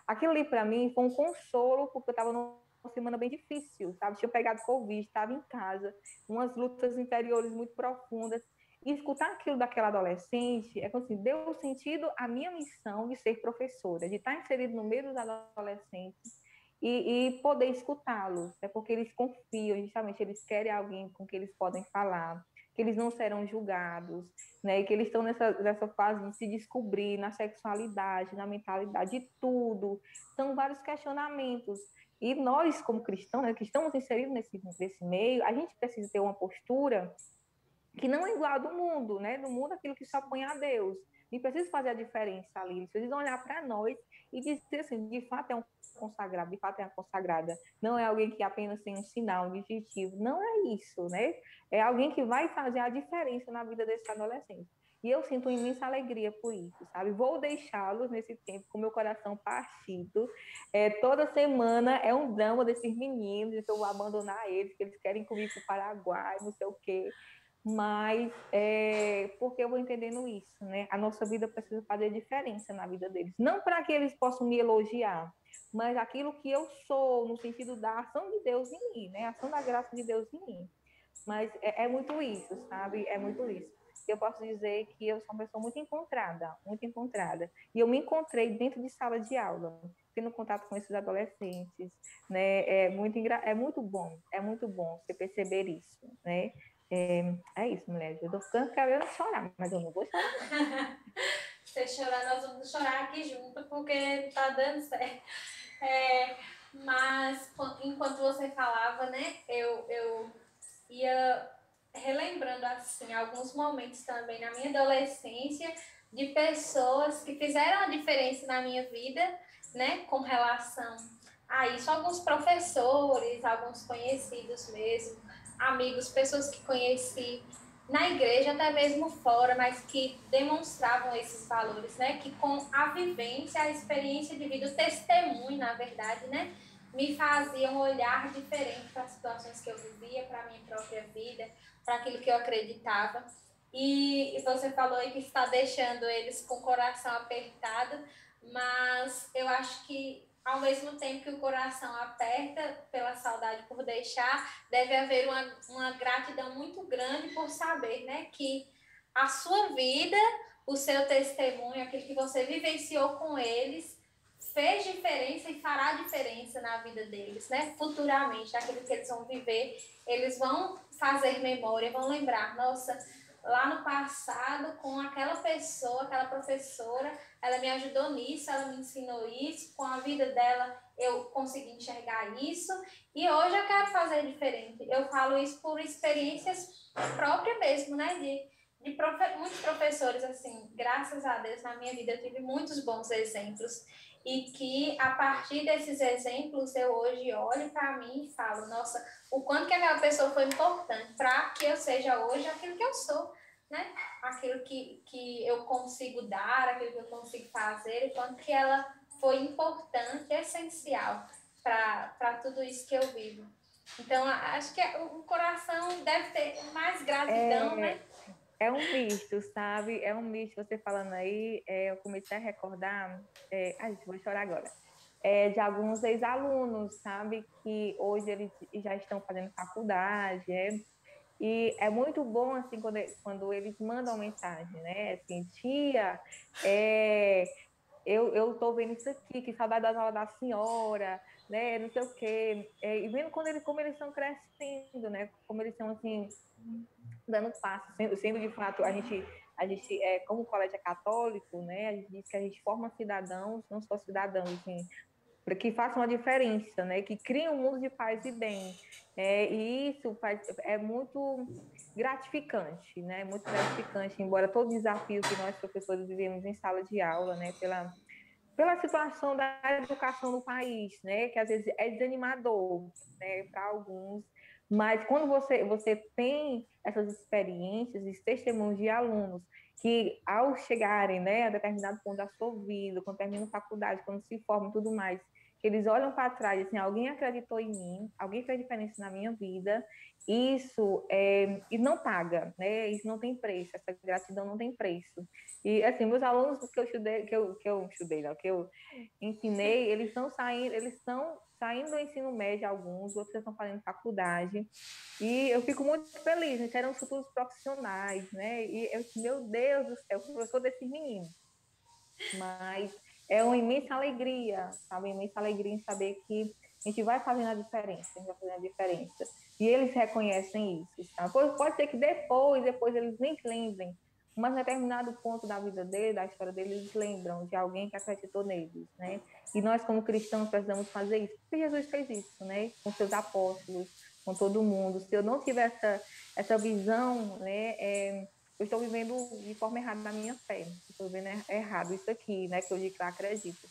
Aquilo ali para mim foi um consolo, porque eu estava numa semana bem difícil, sabe? Tinha pegado Covid, estava em casa, umas lutas interiores muito profundas. E escutar aquilo daquela adolescente é como assim, deu sentido à minha missão de ser professora, de estar inserido no meio dos adolescentes e poder escutá-los, é porque eles confiam, justamente eles querem alguém com quem eles podem falar, que eles não serão julgados, né? E que eles estão nessa fase de se descobrir na sexualidade, na mentalidade, de tudo. São vários questionamentos. E nós, como cristãos, né, que estamos inseridos nesse meio, a gente precisa ter uma postura que não é igual ao do mundo, né? Do mundo, aquilo que só põe a Deus. E precisa fazer a diferença ali. Eles precisam olhar para nós e dizer assim: de fato é um consagrado, de fato é uma consagrada. Não é alguém que apenas tem um sinal, um distintivo. Não é isso, né? É alguém que vai fazer a diferença na vida desse adolescente. E eu sinto imensa alegria por isso, sabe? Vou deixá-los nesse tempo com meu coração partido. Toda semana é um drama desses meninos, então eu vou abandonar eles, que eles querem comigo para o Paraguai, não sei o quê. Mas porque eu vou entendendo isso, né? A nossa vida precisa fazer diferença na vida deles. Não para que eles possam me elogiar, mas aquilo que eu sou, no sentido da ação de Deus em mim, né? A ação da graça de Deus em mim. Mas é muito isso, sabe? É muito isso. Eu posso dizer que eu sou uma pessoa muito encontrada, muito encontrada. E eu me encontrei dentro de sala de aula, tendo contato com esses adolescentes, né? É muito bom você perceber isso, né? É isso, mulher. Eu tô ficando querendo chorar, mas eu não vou chorar. Você chorar, nós vamos chorar aqui junto, porque tá dando certo. Mas enquanto você falava, né, eu ia relembrando assim alguns momentos também na minha adolescência de pessoas que fizeram a diferença na minha vida, né, com relação a isso, alguns professores, alguns conhecidos mesmo, amigos, pessoas que conheci na igreja, até mesmo fora, mas que demonstravam esses valores, né, que com a vivência, a experiência de vida, o testemunho, na verdade, né, me faziam olhar diferente para as situações que eu vivia, para a minha própria vida, para aquilo que eu acreditava. E você falou aí que está deixando eles com o coração apertado, mas eu acho que, ao mesmo tempo que o coração aperta pela saudade por deixar, deve haver uma gratidão muito grande por saber, né, que a sua vida, o seu testemunho, aquilo que você vivenciou com eles, fez diferença e fará diferença na vida deles, né? Futuramente, aquilo que eles vão viver, eles vão fazer memória, vão lembrar, nossa, lá no passado, com aquela pessoa, aquela professora, ela me ajudou nisso, ela me ensinou isso, com a vida dela eu consegui enxergar isso, e hoje eu quero fazer diferente. Eu falo isso por experiências próprias mesmo, né? Muitos professores, assim, graças a Deus, na minha vida eu tive muitos bons exemplos, e que a partir desses exemplos eu hoje olho para mim e falo, nossa, o quanto que aquela pessoa foi importante para que eu seja hoje aquilo que eu sou, né? Aquilo que eu consigo dar, aquilo que eu consigo fazer, o quanto que ela foi importante, essencial para tudo isso que eu vivo. Então, acho que o coração deve ter mais gratidão, né? É um misto, sabe? É um misto. Você falando aí, eu comecei a recordar, ai, gente, vou chorar agora, de alguns ex-alunos, sabe? Que hoje eles já estão fazendo faculdade, e é muito bom, assim, quando eles mandam mensagem, né? Assim, tia, é, eu tô vendo isso aqui, que saudade das aulas da senhora, né? Não sei o quê. E vendo como eles estão crescendo, né? Como eles estão, assim, dando passo, sendo de fato, a gente como o colégio é católico, né? A gente diz que a gente forma cidadãos, não só cidadãos, assim, para que façam a diferença, né? Que criem um mundo de paz e bem. E isso é muito gratificante, né? Muito gratificante, embora todo desafio que nós professores vivemos em sala de aula, né? Pela situação da educação no país, né? Que às vezes é desanimador, né? Para alguns, mas quando você tem essas experiências, esses testemunhos de alunos que, ao chegarem, né, a determinado ponto da sua vida, quando terminam faculdade, quando se formam e tudo mais, que eles olham para trás e assim, alguém acreditou em mim, alguém fez diferença na minha vida, e não paga, né? Isso não tem preço, essa gratidão não tem preço. E assim, meus alunos que eu estudei, não, que eu ensinei, eles estão saindo do ensino médio alguns, outros estão fazendo faculdade. E eu fico muito feliz, né? Serão futuros profissionais, né? E eu, meu Deus do céu, eu sou desses meninos. Mas é uma imensa alegria, sabe? Uma imensa alegria em saber que a gente vai fazendo a diferença, a gente vai fazendo a diferença. E eles reconhecem isso, sabe? Pode ser que depois eles nem lembrem, mas em determinado ponto da vida deles, da história deles, eles lembram de alguém que acreditou neles, né? E nós, como cristãos, precisamos fazer isso, porque Jesus fez isso, né? Com seus apóstolos, com todo mundo. Se eu não tiver essa visão, né? Eu estou vivendo de forma errada na minha fé. Estou vivendo errado isso aqui, né? Que eu digo que eu acredito.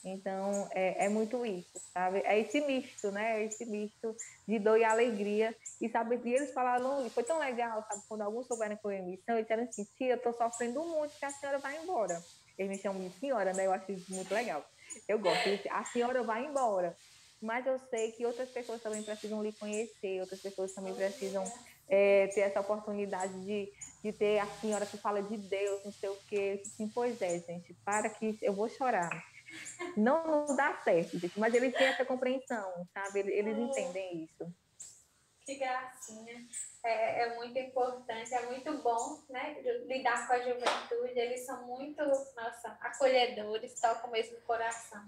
Então, é muito isso, sabe? É esse misto, né? É esse misto de dor e alegria. E, sabe, e eles falaram, e foi tão legal, sabe? Quando alguns souberam que eu ia em missão, eles disseram assim, tia, eu estou sofrendo muito que a senhora vai embora. Eles me chamam de senhora, né? Eu acho isso muito legal. Eu gosto. Eles dizem, a senhora vai embora. Mas eu sei que outras pessoas também precisam lhe conhecer, outras pessoas também precisam ter essa oportunidade de ter a senhora que fala de Deus, não sei o quê. Assim, pois é, gente, para que eu vou chorar. Não dá certo, gente, mas eles têm essa compreensão, sabe? Eles entendem isso. Que gracinha. É muito importante, é muito bom, né? Lidar com a juventude. Eles são muito, nossa, acolhedores, tocam mesmo o coração.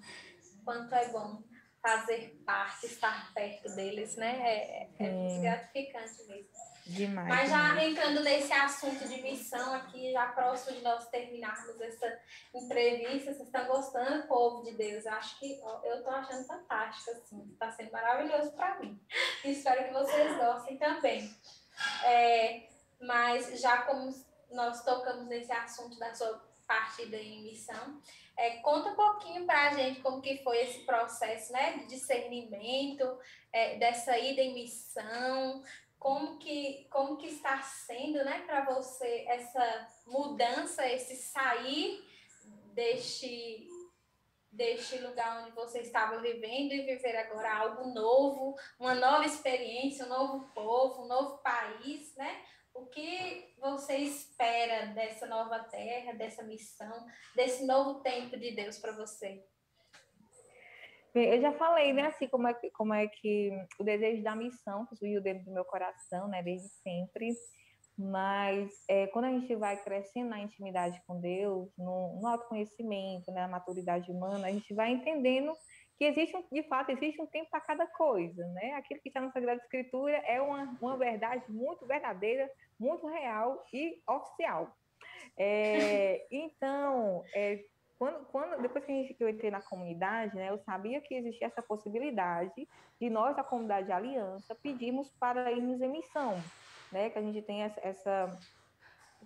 Quanto é bom fazer parte, estar perto deles, né? É muito Sim, gratificante mesmo. demais, Mas já demais. entrando nesse assunto de missão aqui, já próximo de nós terminarmos essa entrevista, vocês estão gostando, povo de Deus? Eu acho que eu estou achando fantástico, assim, está sendo maravilhoso para mim. E espero que vocês gostem também. Mas já como nós tocamos nesse assunto da sua partida em missão, conta um pouquinho para a gente como que foi esse processo, né, de discernimento, dessa ida em missão, como que está sendo, né, para você essa mudança, esse sair deste lugar onde você estava vivendo e viver agora algo novo, uma nova experiência, um novo povo, um novo país, né? O que você espera dessa nova terra, dessa missão, desse novo tempo de Deus para você? Eu já falei, né, assim, como é que o desejo da missão que surgiu dentro do meu coração, né, desde sempre. Mas quando a gente vai crescendo na intimidade com Deus, no autoconhecimento, né, na maturidade humana, a gente vai entendendo que de fato, existe um tempo para cada coisa, né? Aquilo que está na Sagrada Escritura é uma verdade muito verdadeira, muito real e oficial. Então, depois que eu entrei na comunidade, né, eu sabia que existia essa possibilidade de nós, da comunidade de aliança, pedirmos para irmos em missão, né, que a gente tem essa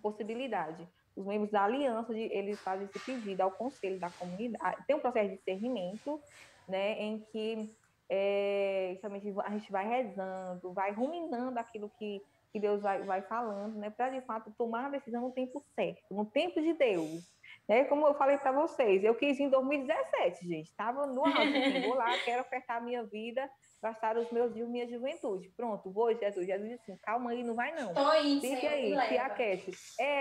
possibilidade. Os membros da aliança, eles fazem esse pedido ao conselho da comunidade. Tem um processo de discernimento, né, em que Justamente a gente vai rezando, vai ruminando aquilo que Deus vai falando, né? Para de fato tomar a decisão no tempo certo, no tempo de Deus. Né? Como eu falei para vocês, eu quis em 2017, gente, estava no auge, assim, vou lá, quero ofertar a minha vida, gastar os meus dias, minha juventude. Pronto, vou, Jesus. Jesus disse assim, calma aí, não vai não. Tô indo, Fique Senhor, me aí, se leva. aquece.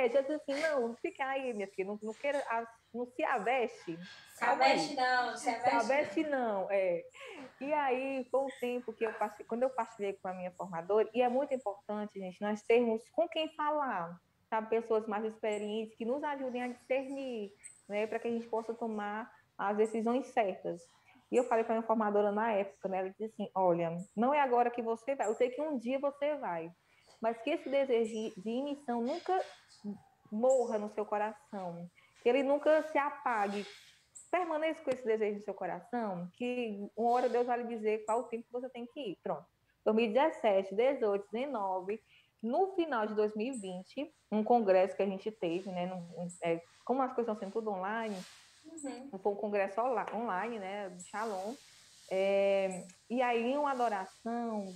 Jesus assim, não, fica aí, minha filha, não queira, não se aveste, Se calma aveste aí. não, se Se aveste aveste não. não, é. E aí foi um tempo que eu passei, quando eu partilhei com a minha formadora, e é muito importante, gente, nós termos com quem falar, sabe? Pessoas mais experientes que nos ajudem a discernir, né? Para que a gente possa tomar as decisões certas. E eu falei para a minha formadora na época, né? Ela disse assim: olha, não é agora que você vai, eu sei que um dia você vai, mas que esse desejo de missão nunca morra no seu coração, que ele nunca se apague, permaneça com esse desejo no seu coração, que uma hora Deus vai lhe dizer qual o tempo que você tem que ir. Pronto. 2017, 18, 19, no final de 2020, um congresso que a gente teve, né? Como as coisas estão sendo tudo online, Uhum. foi um congresso online, né? Do Shalom. E aí, em uma adoração,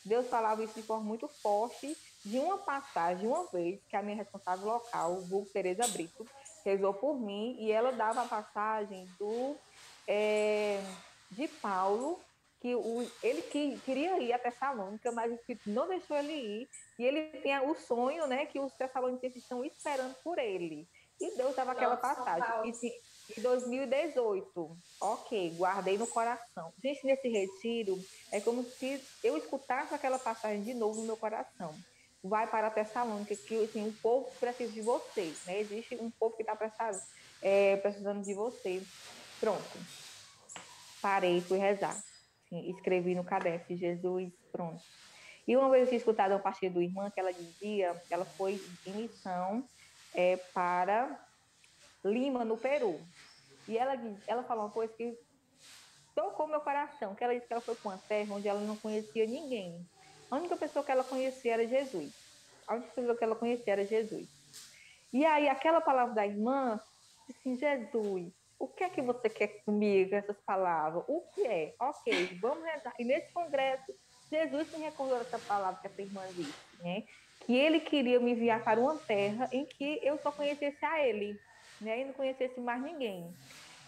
Deus falava isso de forma muito forte, de uma passagem, uma vez, que a minha responsável local, Vulgo Tereza Brito, rezou por mim, e ela dava a passagem é, de Paulo, ele queria ir a Tessalônica, mas o Espírito não deixou ele ir, e ele tinha o sonho, né, que os tessalonicenses estão esperando por ele. E Deus dava aquela Nossa, São passagem. Paulo. Em 2018, ok, guardei no coração. Gente, nesse retiro, é como se eu escutasse aquela passagem de novo no meu coração. Vai para Tessalônica, que assim, o povo precisa de você, né? Existe um povo que está precisando de você. Pronto, parei, fui rezar. Assim, escrevi no caderno, Jesus, pronto. E uma vez eu tinha escutado uma partilha do irmã que ela dizia, ela foi em missão para Lima, no Peru. E ela falou uma coisa que tocou meu coração, que ela disse que ela foi para uma terra onde ela não conhecia ninguém. A única pessoa que ela conhecia era Jesus. A única pessoa que ela conhecia era Jesus. E aí, aquela palavra da irmã, disse assim, Jesus, o que é que você quer comigo, essas palavras? O que é? Ok, vamos rezar. E nesse congresso, Jesus me recordou essa palavra que essa irmã disse, né? Que ele queria me enviar para uma terra em que eu só conhecesse a ele, né? E não conhecesse mais ninguém.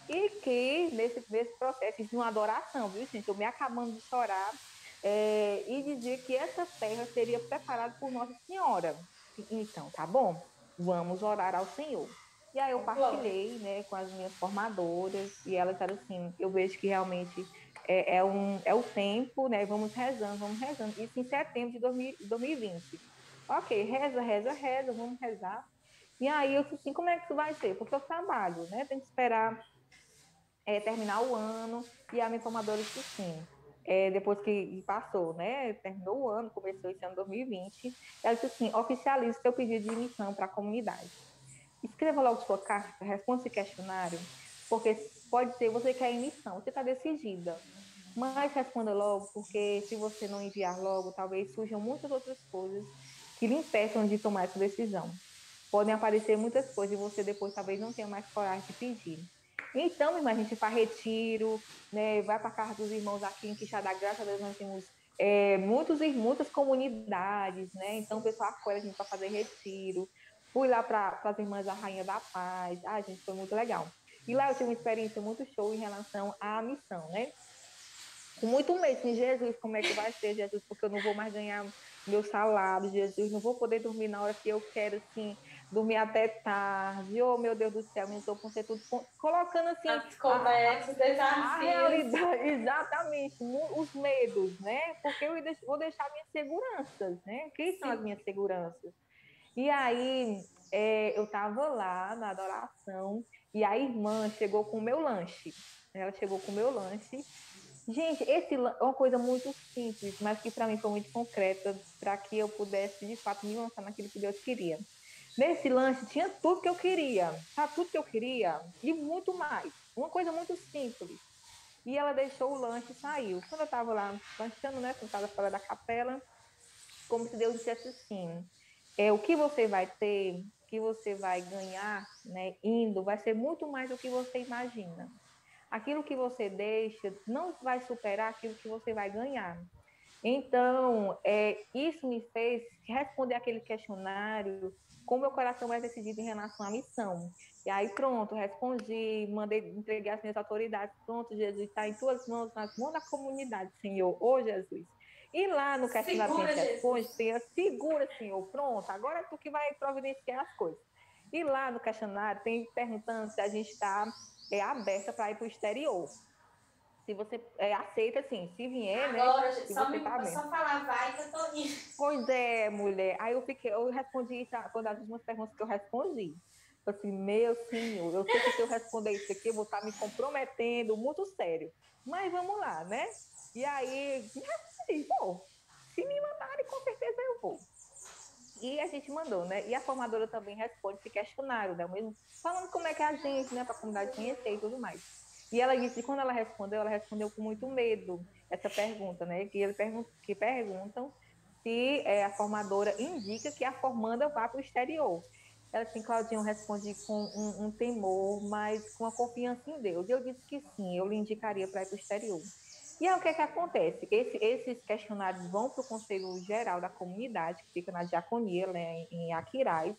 E que nesse processo de uma adoração, viu, gente? Eu me acabando de chorar, e dizer que essa terra seria preparada por Nossa Senhora. Então, tá bom, vamos orar ao Senhor. E aí eu Glória. partilhei, né, com as minhas formadoras, e elas disseram assim, eu vejo que realmente é o tempo, né, vamos rezando. Isso em setembro de 2020. Ok, reza, reza, reza, vamos rezar. E aí eu disse assim, como é que isso vai ser? Porque eu trabalho, né, tem que esperar terminar o ano, e a minha formadora disse sim. Depois que passou, né? Terminou o ano, começou esse ano 2020. Ela disse assim: oficialize seu pedido de emissão para a comunidade. Escreva logo sua carta, responda esse questionário, porque pode ser você quer emissão, você está decidida. Mas responda logo, porque se você não enviar logo, talvez surjam muitas outras coisas que lhe impeçam de tomar essa decisão. Podem aparecer muitas coisas e você depois talvez não tenha mais coragem de pedir. Então, irmã, a gente faz retiro, né? Vai para a casa dos irmãos aqui em Quixadá, graças a Deus nós temos muitas comunidades, né? Então o pessoal acolhe a gente para fazer retiro. Fui lá para as irmãs da Rainha da Paz. Ah, gente, foi muito legal. E lá eu tive uma experiência muito show em relação à missão, né? Com muito medo, assim, Jesus, como é que vai ser, Jesus? Porque eu não vou mais ganhar meu salário, Jesus, não vou poder dormir na hora que eu quero, assim, dormir até tarde. Oh, meu Deus do céu, me estou com ser tudo colocando, assim, As conversas, a desafios. realidade, exatamente, os medos, né? Porque vou deixar minhas seguranças, né? Quem são as Sim. minhas seguranças? E aí, eu estava lá na adoração, e a irmã chegou com o meu lanche. Ela chegou com o meu lanche. Gente, é uma coisa muito simples, mas que para mim foi muito concreta, para que eu pudesse, de fato, me lançar naquilo que Deus queria. Nesse lanche tinha tudo que eu queria, tá? Tudo que eu queria e muito mais. Uma coisa muito simples. E ela deixou o lanche e saiu. Quando eu estava lá lanchando, né, sentada fora da capela, como se Deus dissesse assim: o que você vai ter, o que você vai ganhar, né, indo, vai ser muito mais do que você imagina. aquilo que você deixa não vai superar aquilo que você vai ganhar. Então, isso me fez responder aquele questionário com meu coração mais decidido em relação à missão. E aí, pronto, respondi, entreguei as minhas autoridades. Pronto, Jesus, está em tuas mãos, nas mãos da comunidade, Senhor. Ô, Jesus. E lá no questionário que a Segura, gente responde, Jesus. tem a segura, Senhor. Pronto, agora é tu que vai providenciar as coisas. E lá no questionário tem perguntando se a gente está aberta para ir para o exterior. Se você aceita, assim, se vier, né? Agora, gente, Se você tá bem. só falar vai que eu tô indo. Pois é, mulher. Aí eu respondi isso, foi das últimas perguntas que eu respondi. Eu assim, meu senhor, eu sei que se eu responder isso aqui, eu vou estar me comprometendo muito sério. Mas vamos lá, né? E aí, respondi, pô, se me mandarem, com certeza eu vou. E a gente mandou, né? E a formadora também responde esse questionário, né? Mesmo falando como é que é a gente, né? Para a comunidade conhecer e tudo mais. E ela disse que quando ela respondeu com muito medo essa pergunta, né? Que perguntam se a formadora indica que a formanda vá para o exterior. Ela assim, Claudinha, eu respondi com um temor, mas com a confiança em Deus. E eu disse que sim, eu lhe indicaria para ir para o exterior. E aí o que é que acontece? Esses questionários vão para o Conselho Geral da Comunidade, que fica na Diaconia, né, em Aquiraz,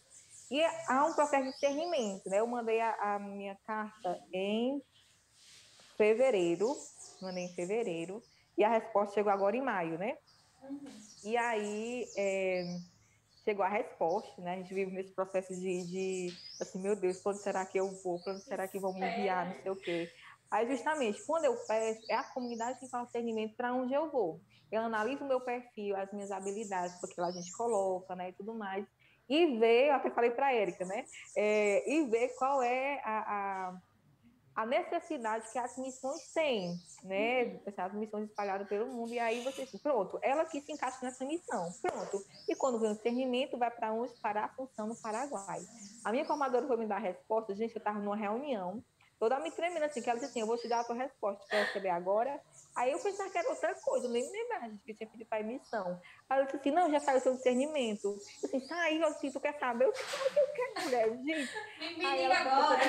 e há um processo de discernimento, né? Eu mandei a minha carta em fevereiro, e a resposta chegou agora em maio, né? E aí chegou a resposta, né? A gente vive nesse processo assim, meu Deus, quando será que eu vou? Quando será que vão me enviar? Não Espera. sei o quê. Aí, justamente, quando eu peço, é a comunidade que faz o discernimento para onde eu vou. Eu analiso o meu perfil, as minhas habilidades, porque lá a gente coloca, né, e tudo mais, e ver, eu até falei para a Érica, né, e ver qual é a necessidade que as missões têm, né? As missões espalhadas pelo mundo, e aí você, pronto, ela que se encaixa nessa missão, pronto. E quando vem o discernimento, vai para onde? Para a Assunção, no Paraguai. A minha formadora foi me dar a resposta, gente, eu estava numa reunião, toda me tremendo assim, que ela disse assim, eu vou te dar a tua resposta, quer receber agora? Aí eu pensava que era outra coisa, eu nem me lembrava, gente, que tinha pedido para emissão. Aí eu disse assim, não, já saiu o seu discernimento. Eu disse, saiu, assim, tu quer saber? Eu disse, claro que eu quero, mulher, gente. Me Aí diga ela ficou agora.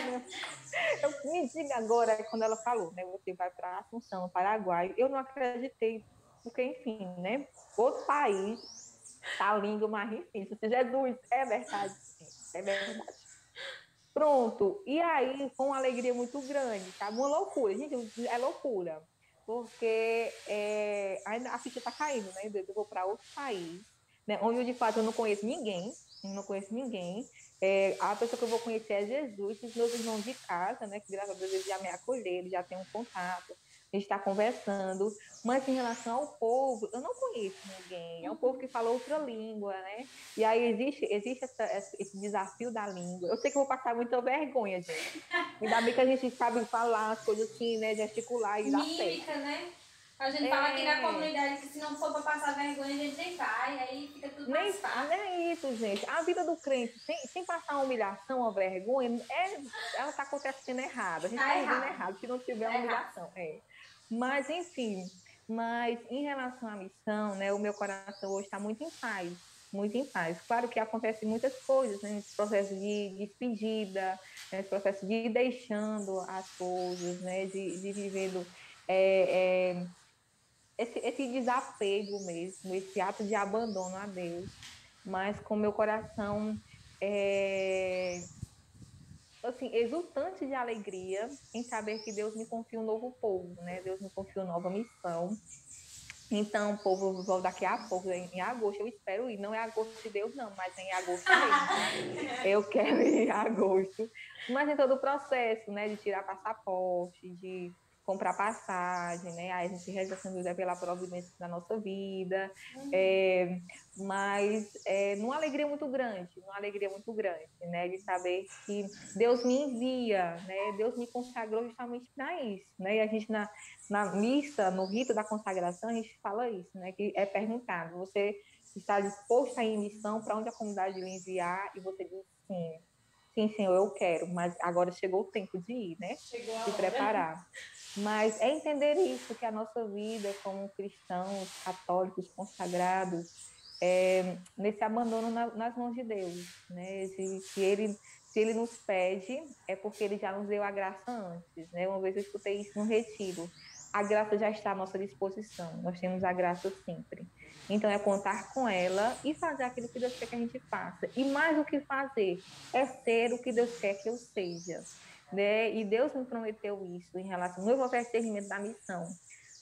toda minha me diga agora, quando ela falou, né? Você vai para Assunção, Paraguai. Eu não acreditei, porque, enfim, né? Outro país, tá lindo, mas enfim, disse, Jesus, é verdade, sim, é verdade. Pronto, e aí foi uma alegria muito grande, sabe? Uma loucura, gente, é loucura, porque ainda a ficha tá caindo, né? Eu vou para outro país, né? Onde de fato eu não conheço ninguém. A pessoa que eu vou conhecer é Jesus, os meus irmãos de casa, né? Que graças a Deus eles já me acolheram, eles já têm um contato, a gente está conversando. Mas em relação ao povo, eu não conheço ninguém. É um povo que fala outra língua, né? E aí existe esse desafio da língua. Eu sei que eu vou passar muita vergonha, gente. Ainda bem que a gente sabe falar as coisas assim, né? Gesticular e dar certo. Mímica, né? A gente fala aqui na É, comunidade que se não for para passar vergonha, a gente nem vai, aí fica tudo mais nem fácil. é isso, gente. A vida do crente, sem passar uma humilhação, uma vergonha, ela está acontecendo errado. A gente está Tá vivendo errado. errado se não tiver Tá uma errado. humilhação. Mas, enfim, mas em relação à missão, né, o meu coração hoje está muito em paz, muito em paz. Claro que acontecem muitas coisas, né, nesse processo de despedida, nesse processo de ir deixando as coisas, né, de vivendo é, esse desapego mesmo, esse ato de abandono a Deus, mas com meu coração é, assim, exultante de alegria em saber que Deus me confia um novo povo, né? Deus me confia uma nova missão. Então, o povo, vou daqui a pouco, em agosto, eu espero ir. Não é agosto de Deus, não, mas é em agosto mesmo, tá? Eu quero ir em agosto. Mas em todo o processo, né, de tirar passaporte, de comprar passagem, né? Aí a gente reza sem dúvida pela providência da nossa vida. Mas numa alegria muito grande, né? De saber que Deus me envia, né? Deus me consagrou justamente para isso, né? E a gente na missa, no rito da consagração, a gente fala isso, né? Que é perguntado, você está disposto a ir em missão para onde a comunidade lhe enviar? E você diz sim, sim, Senhor, eu quero, mas agora chegou o tempo de ir, né? Chegou a Se hora. preparar. Mas é entender isso, que a nossa vida como cristãos, católicos, consagrados, nesse abandono nas mãos de Deus, né? Que Ele se ele nos pede, é porque ele já nos deu a graça antes, né? Uma vez eu escutei isso no retiro. A graça já está à nossa disposição, nós temos a graça sempre. Então, é contar com ela e fazer aquilo que Deus quer que a gente faça. E mais do que fazer, é ser o que Deus quer que eu seja. Né? E Deus me prometeu isso em relação ao meu próprio discernimento da missão,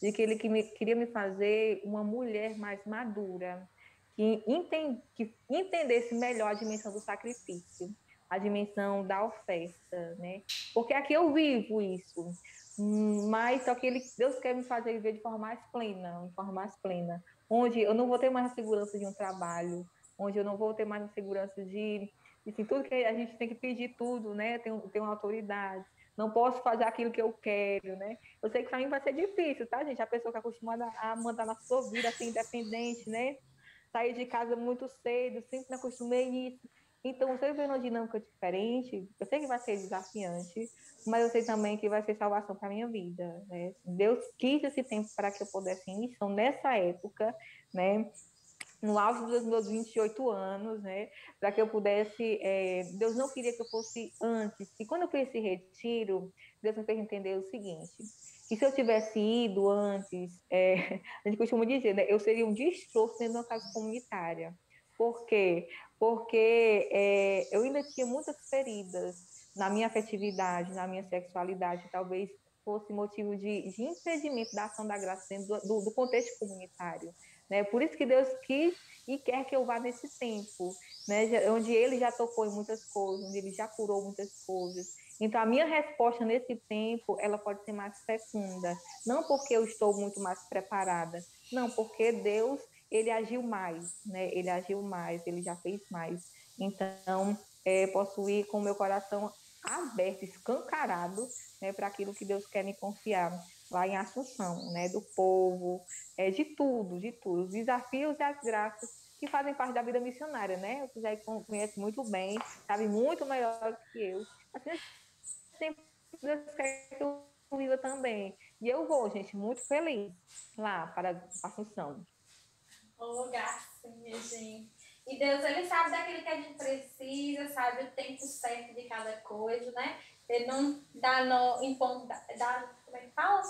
de que Ele queria me fazer uma mulher mais madura, que entendesse melhor a dimensão do sacrifício, a dimensão da oferta, né? Porque aqui eu vivo isso, mas só que Deus quer me fazer viver de forma mais plena, onde eu não vou ter mais a segurança de um trabalho, onde eu não vou ter mais a segurança de assim, tudo que a gente tem que pedir tudo, né? Tem uma autoridade. Não posso fazer aquilo que eu quero, né? Eu sei que para mim vai ser difícil, tá, gente? A pessoa que é acostumada a mandar na sua vida, assim, independente, né? Sair de casa muito cedo, sempre me acostumei nisso. Então, você vê uma dinâmica diferente, eu sei que vai ser desafiante, mas eu sei também que vai ser salvação para a minha vida, né? Deus quis esse tempo para que eu pudesse ir em missão nessa época, né? No auge dos meus 28 anos, né? Para que eu pudesse. Deus não queria que eu fosse antes. E quando eu fiz esse retiro, Deus me fez entender o seguinte: que se eu tivesse ido antes, a gente costuma dizer, né? Eu seria um destroço dentro de uma casa comunitária. Por quê? Porque eu ainda tinha muitas feridas na minha afetividade, na minha sexualidade, talvez fosse motivo de impedimento da ação da graça dentro do contexto comunitário. Né? Por isso que Deus quis e quer que eu vá nesse tempo, né? Onde Ele já tocou em muitas coisas, onde Ele já curou muitas coisas. Então, a minha resposta nesse tempo, ela pode ser mais fecunda. Não porque eu estou muito mais preparada, não, porque Deus, Ele agiu mais, né? Ele agiu mais, Ele já fez mais. Então, posso ir com o meu coração aberto, escancarado, né, para aquilo que Deus quer me confiar lá em Assunção, né, do povo, de tudo, os desafios e as graças que fazem parte da vida missionária, né? Você já conhece muito bem, sabe muito melhor que eu. Assim, sempre Deus quer que eu viva também. E eu vou, gente, muito feliz lá para Assunção. Um lugar, sim, minha gente. E Deus, Ele sabe daquilo que a gente precisa, sabe o tempo certo de cada coisa, né? Ele não dá nó em pão como é que fala?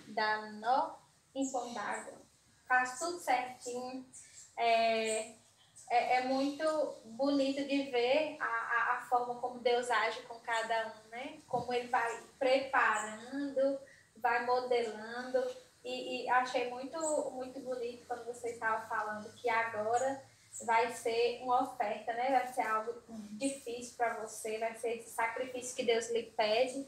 Dá nó em pão d'água. Faz tudo certinho. É muito bonito de ver a forma como Deus age com cada um, né? Como Ele vai preparando, vai modelando. E achei muito, muito bonito quando você estava falando que agora vai ser uma oferta, né? Vai ser algo difícil para você, vai ser esse sacrifício que Deus lhe pede.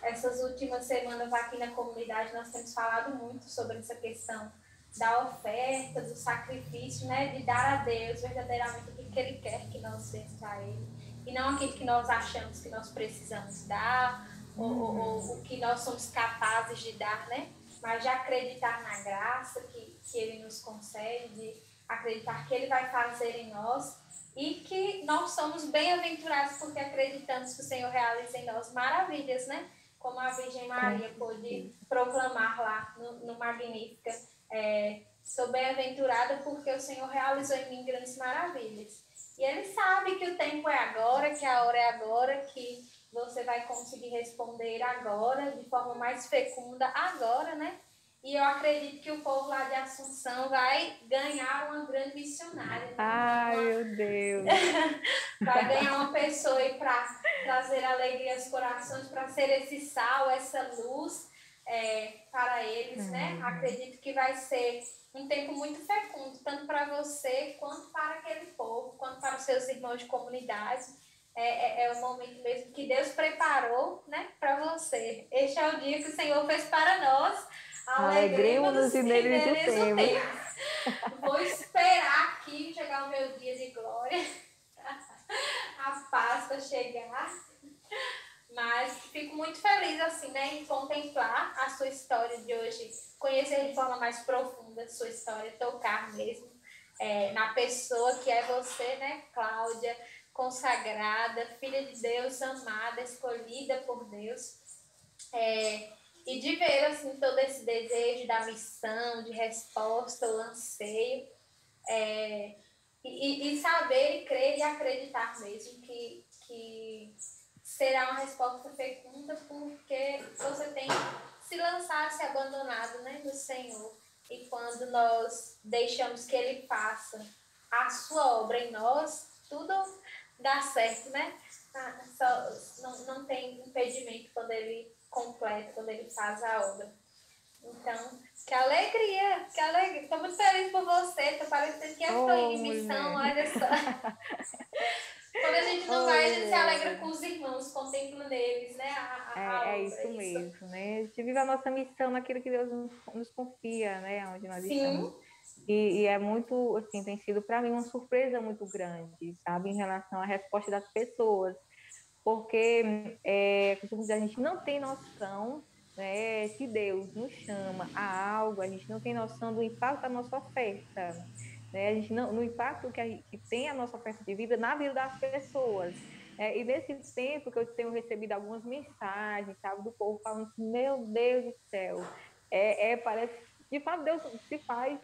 Essas últimas semanas aqui na comunidade nós temos falado muito sobre essa questão da oferta, do sacrifício, né? De dar a Deus verdadeiramente o que Ele quer que nós demos a Ele. E não aquilo que nós achamos que nós precisamos dar, ou o que nós somos capazes de dar, né? Mas de acreditar na graça que Ele nos concede, de acreditar que Ele vai fazer em nós e que nós somos bem-aventurados porque acreditamos que o Senhor realiza em nós maravilhas, né? Como a Virgem Maria pôde proclamar lá no Magnífica. Sou bem-aventurada porque o Senhor realizou em mim grandes maravilhas. E Ele sabe que o tempo é agora, que a hora é agora, que você vai conseguir responder agora, de forma mais fecunda agora, né? E eu acredito que o povo lá de Assunção vai ganhar uma grande missionária. Né? Ai, meu Deus! Vai ganhar uma pessoa aí para trazer alegria aos corações, para ser esse sal, essa luz para eles, né? Acredito que vai ser um tempo muito fecundo, tanto para você, quanto para aquele povo, quanto para os seus irmãos de comunidade. É o momento mesmo que Deus preparou, né, para você. Este é o dia que o Senhor fez para nós. Alegremos-nos e neles o tempo. Vou esperar aqui chegar o meu dia de glória, a Páscoa chegar. Mas fico muito feliz assim, né, em contemplar a sua história de hoje, conhecer de forma mais profunda a sua história, tocar mesmo na pessoa que é você, né, Cláudia, consagrada, filha de Deus, amada, escolhida por Deus. E de ver assim, todo esse desejo da missão, de resposta, o anseio, e saber, e crer e acreditar mesmo que que será uma resposta fecunda, porque você tem se lançado, se abandonado, né, no Senhor. E quando nós deixamos que Ele faça a sua obra em nós, tudo dá certo, né? Não tem impedimento quando Ele completa, quando Ele faz a obra. Então, que alegria, que alegria. Estou muito feliz por você, estou parecendo que estou em missão, olha só. Quando a gente não vai, a gente se alegra com os irmãos, contempla neles, né? A É obra, isso mesmo, né? A gente vive a nossa missão naquilo que Deus nos confia, né? Onde nós estamos. Sim, E é muito, assim, tem sido para mim uma surpresa muito grande, sabe? Em relação à resposta das pessoas. Porque costumo dizer, a gente não tem noção, né, se Deus nos chama a algo, a gente não tem noção do impacto da nossa oferta, né? A gente não, no impacto que tem a nossa oferta de vida na vida das pessoas. E nesse tempo que eu tenho recebido algumas mensagens, sabe, do povo falando assim, meu Deus do céu, parece, de fato, Deus se faz,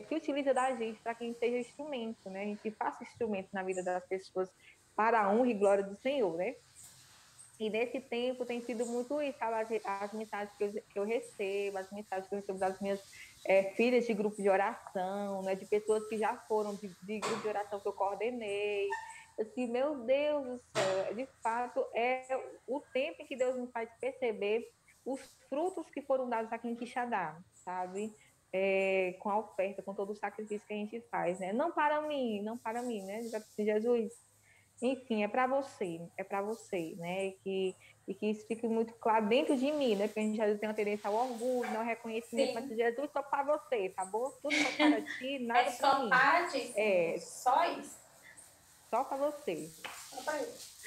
se utiliza da gente para que a gente seja instrumento, né? A gente faça instrumento na vida das pessoas para a honra e glória do Senhor, né? E nesse tempo tem sido muito isso, sabe? As mensagens que eu recebo, as mensagens que eu recebo das minhas filhas de grupo de oração, né? De pessoas que já foram de grupo de oração que eu coordenei. Assim, meu Deus do céu, de fato, é o tempo em que Deus nos faz perceber os frutos que foram dados aqui em Quixadá, sabe? Com a oferta, com todo o sacrifício que a gente faz, né? Não para mim, né? Jesus, enfim, é para você, né? E que isso fique muito claro dentro de mim, né? Porque a gente já tem uma tendência ao orgulho, ao reconhecimento, mas sim. Jesus só para você, tá bom? Tudo só para ti, É nada para só mim. para ti, Senhor. É Só isso. só para você. Só para isso.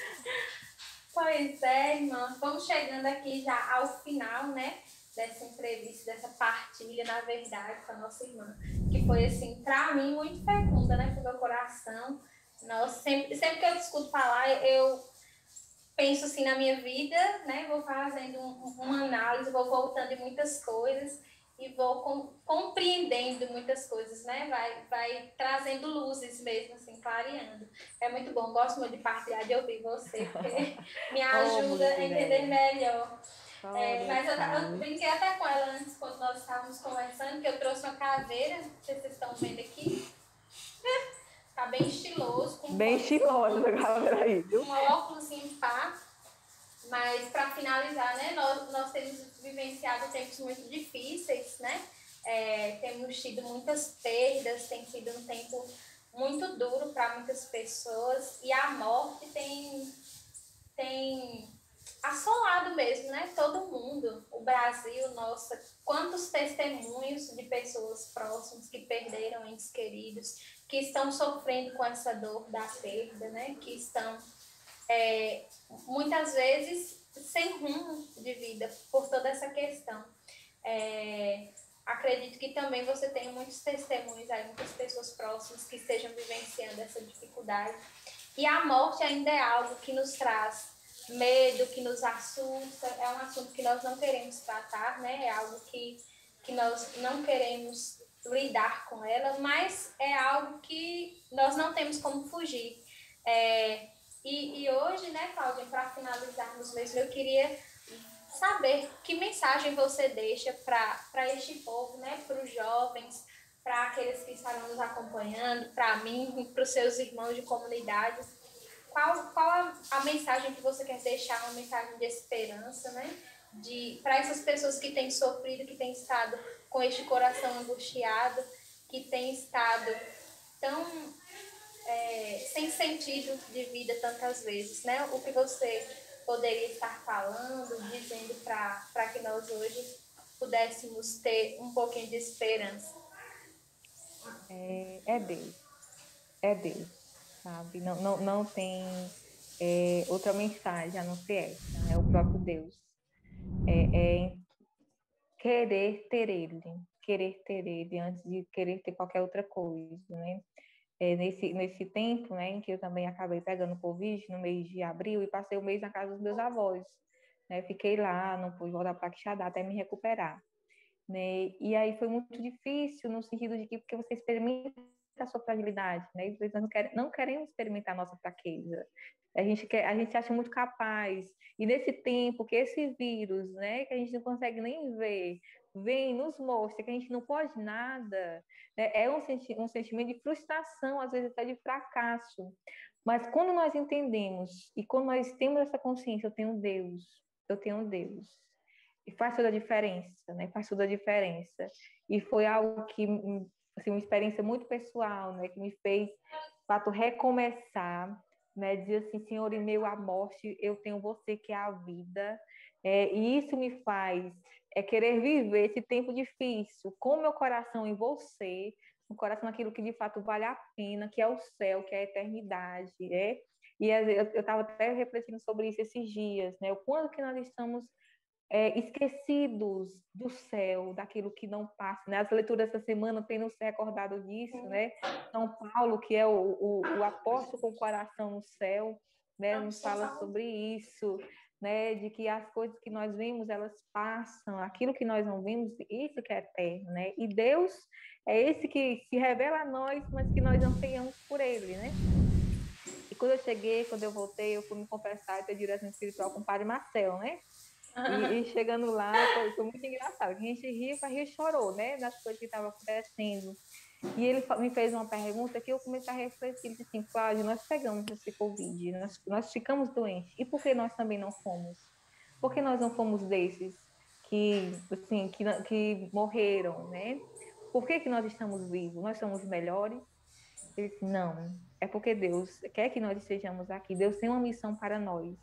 Pois é, irmã. Vamos chegando aqui já ao final, né? Dessa entrevista, dessa partilha, na verdade, com a nossa irmã. Que foi, assim, para mim, muito fecunda, né? Pro meu coração. Nossa, sempre que eu escuto falar, eu penso assim na minha vida, né? Vou fazendo uma análise, vou voltando em muitas coisas e vou compreendendo muitas coisas, né? Vai trazendo luzes mesmo, assim, clareando. É muito bom, gosto muito de partilhar, de ouvir você, porque me Oh, ajuda a entender mulher, melhor. oh, Deus Mas eu sabe. brinquei até com ela antes, quando nós estávamos conversando, que eu trouxe uma caveira, não sei se vocês estão vendo aqui, tá bem estiloso, com Bem estilosa a galera aí, viu? um óculos em pá. Mas para finalizar, né, nós temos vivenciado tempos muito difíceis, né? Temos tido muitas perdas, tem sido um tempo muito duro para muitas pessoas e a morte tem assolado mesmo, né? Todo mundo, o Brasil, nossa, quantos testemunhos de pessoas próximas que perderam entes queridos, que estão sofrendo com essa dor da perda, né? Que estão muitas vezes sem rumo de vida por toda essa questão. Acredito que também você tem muitos testemunhos aí, muitas pessoas próximas que estejam vivenciando essa dificuldade. E a morte ainda é algo que nos traz medo, que nos assusta, é um assunto que nós não queremos tratar, né? É algo que nós não queremos lidar com ela, mas é algo que nós não temos como fugir. E hoje, né, Cláudia, para finalizarmos mesmo, eu queria saber que mensagem você deixa para este povo, né, para os jovens, para aqueles que estarão nos acompanhando, para mim, para os seus irmãos de comunidade. Qual a mensagem que você quer deixar, uma mensagem de esperança, né? Para essas pessoas que têm sofrido, que têm estado com este coração angustiado, que têm estado tão sem sentido de vida tantas vezes, né? O que você poderia estar falando, dizendo para que nós hoje pudéssemos ter um pouquinho de esperança? É Deus, é Deus, sabe? Não tem outra mensagem a não ser essa, né? O próprio Deus. É querer ter Ele antes de querer ter qualquer outra coisa, né? Nesse tempo, né, em que eu também acabei pegando Covid no mês de abril e passei o mês na casa dos meus avós, né? Fiquei lá, não pude voltar para Quixadá até me recuperar, né? E aí foi muito difícil no sentido de que porque você experimenta a sua fragilidade, né? E nós não queremos experimentar a nossa fraqueza. A gente se acha muito capaz. E nesse tempo que esse vírus, né, que a gente não consegue nem ver, vem, nos mostra que a gente não pode nada, né? É um sentimento de frustração, às vezes até de fracasso. Mas quando nós entendemos e quando nós temos essa consciência, eu tenho Deus. E faz toda a diferença, né? Faz toda a diferença. E foi algo que, assim, uma experiência muito pessoal, né? Que me fez, de fato, recomeçar, né? Dizer assim, Senhor, em meio à morte, eu tenho você que é a vida. E isso me faz querer viver esse tempo difícil com meu coração em você, o coração naquilo que de fato vale a pena, que é o céu, que é a eternidade, né? E eu estava até refletindo sobre isso esses dias, né? O quanto que nós estamos esquecidos do céu, daquilo que não passa, né? As leituras dessa semana têm nos recordado disso, né? São Paulo, que é o apóstolo com o coração no céu, né? Nos fala sobre isso, né? De que as coisas que nós vemos, elas passam, aquilo que nós não vemos, isso que é eterno, né? E Deus é esse que se revela a nós, mas que nós não tenhamos por ele, né? E quando eu voltei, eu fui me confessar e ter direção espiritual com o padre Marcel, né? E chegando lá, foi muito engraçado. A gente riu, a gente chorou, né? Das coisas que estavam acontecendo. E ele me fez uma pergunta que eu comecei a refletir. Ele disse assim, Cláudio, nós pegamos esse Covid, nós ficamos doentes. E por que nós também não fomos? Por que nós não fomos desses que, assim, que morreram, né? Por que nós estamos vivos? Nós somos melhores? Ele disse, não, é porque Deus quer que nós estejamos aqui. Deus tem uma missão para nós.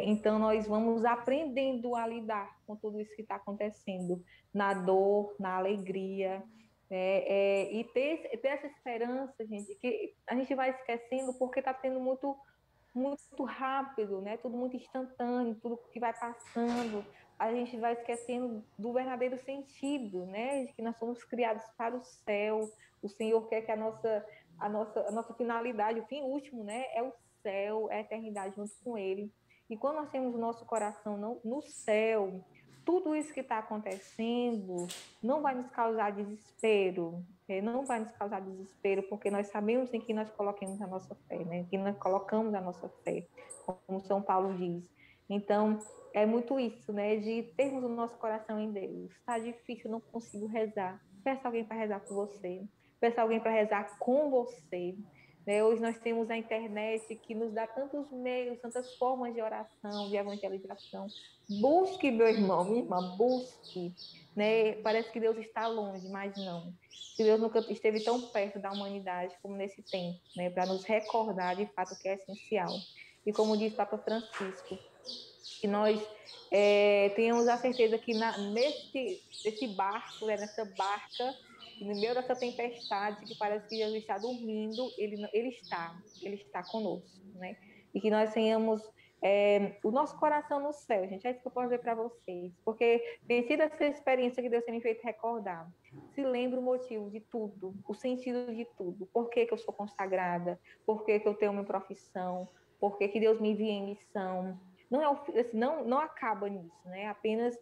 Então, nós vamos aprendendo a lidar com tudo isso que está acontecendo, na dor, na alegria, e ter essa esperança, gente, que a gente vai esquecendo porque está tendo muito rápido, né? Tudo muito instantâneo, tudo que vai passando, a gente vai esquecendo do verdadeiro sentido, né? De que nós somos criados para o céu. O Senhor quer que a nossa finalidade, o fim último, né? É o céu, é a eternidade junto com Ele. E quando nós temos o nosso coração no céu, tudo isso que está acontecendo não vai nos causar desespero, não vai nos causar desespero, porque nós sabemos em que nós colocamos a nossa fé, né? Em que nós colocamos a nossa fé, como São Paulo diz. Então, é muito isso, né? De termos o nosso coração em Deus. Está difícil, não consigo rezar. Peça alguém para rezar por você. Peça alguém para rezar com você. Né? Hoje nós temos a internet que nos dá tantos meios, tantas formas de oração, de evangelização. Busque, meu irmão, minha irmã, busque. Né? Parece que Deus está longe, mas não. Que Deus nunca esteve tão perto da humanidade como nesse tempo, né? Para nos recordar de fato o que é essencial. E como diz Papa Francisco, que nós tenhamos a certeza que nesse barco, né, nessa barca, no meio dessa tempestade que parece que Jesus está dormindo, ele está conosco, né? E que nós tenhamos o nosso coração no céu, gente, é isso que eu posso dizer para vocês, porque tem sido essa experiência que Deus tem me feito recordar. Se lembra o motivo de tudo, o sentido de tudo, por que eu sou consagrada, por que eu tenho minha profissão, por que Deus me envia em missão. Não, assim, não acaba nisso, né? Apenas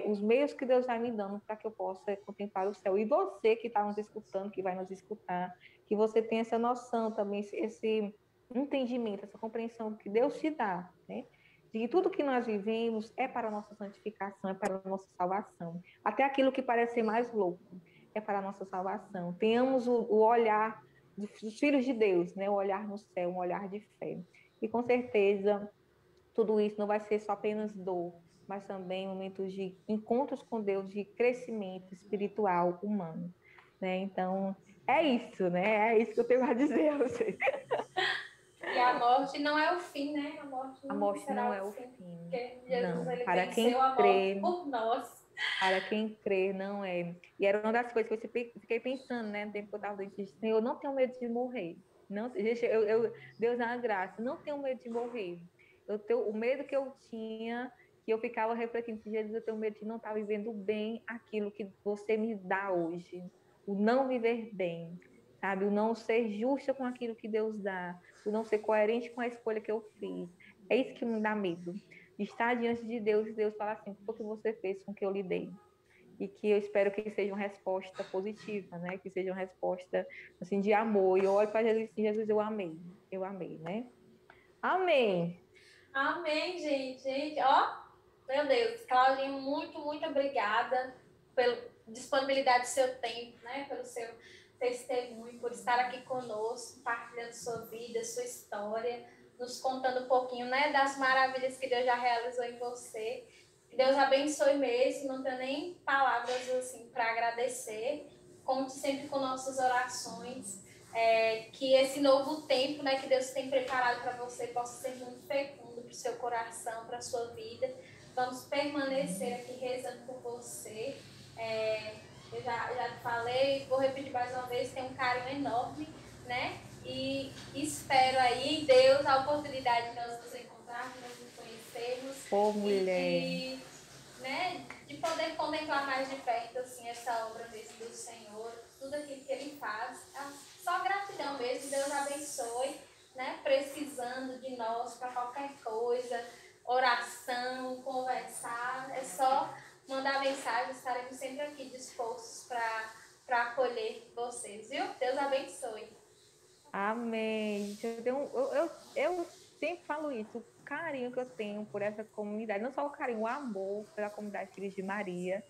os meios que Deus vai me dando para que eu possa contemplar o céu. E você que está nos escutando, que vai nos escutar, que você tenha essa noção também, esse entendimento, essa compreensão que Deus te dá, né? De que tudo que nós vivemos é para a nossa santificação, é para a nossa salvação. Até aquilo que parece ser mais louco é para a nossa salvação. Tenhamos o olhar dos filhos de Deus, né? O olhar no céu, um olhar de fé. E com certeza tudo isso não vai ser só apenas dor, mas também momentos de encontros com Deus, de crescimento espiritual, humano. Né? Então, é isso, né? É isso que eu tenho a dizer a vocês. E a morte não é o fim, né? A morte será não é o o fim. fim. Porque Jesus, Não. ele Para venceu quem a morte crê, por nós. para quem crê, não é. E era uma das coisas que eu fiquei pensando, né? No tempo que eu estava doente, Senhor, eu não tenho medo de morrer. Não, gente, Deus dá uma graça, não tenho medo de morrer. O medo que eu tinha, que eu ficava refletindo, Jesus, eu tenho medo de não estar vivendo bem aquilo que você me dá hoje. O não viver bem, sabe? O não ser justa com aquilo que Deus dá. O não ser coerente com a escolha que eu fiz. É isso que me dá medo. De estar diante de Deus e Deus falar assim, o que você fez com o que eu lhe dei? e que eu espero que seja uma resposta positiva, né? Que seja uma resposta, assim, de amor. E eu olho para Jesus e Jesus, eu amei, né? Amém. Amém, gente. Gente, ó, meu Deus, Claudinha, muito, muito obrigada pela disponibilidade do seu tempo, né? Pelo seu testemunho, por estar aqui conosco, partilhando sua vida, sua história, nos contando um pouquinho, né, das maravilhas que Deus já realizou em você. Que Deus abençoe mesmo, não tenho nem palavras assim para agradecer. Conte sempre com nossas orações. Que esse novo tempo, né, que Deus tem preparado para você possa ser muito fecundo para o seu coração, para a sua vida. Vamos permanecer aqui rezando por você. Eu já te falei, vou repetir mais uma vez, tenho um carinho enorme, né? E espero aí em Deus a oportunidade de nós nos encontrarmos, nós nos conhecermos. Ô, mulher. E né, de poder contemplar mais de perto assim, essa obra mesmo do Senhor, tudo aquilo que Ele faz. Só gratidão mesmo, Deus abençoe, né? Precisando de nós para qualquer coisa, oração, conversar, é só mandar mensagem, estaremos sempre aqui dispostos para acolher vocês, viu? Deus abençoe. Amém. Eu sempre falo isso, o carinho que eu tenho por essa comunidade, não só o carinho, o amor pela comunidade Filhos de Maria,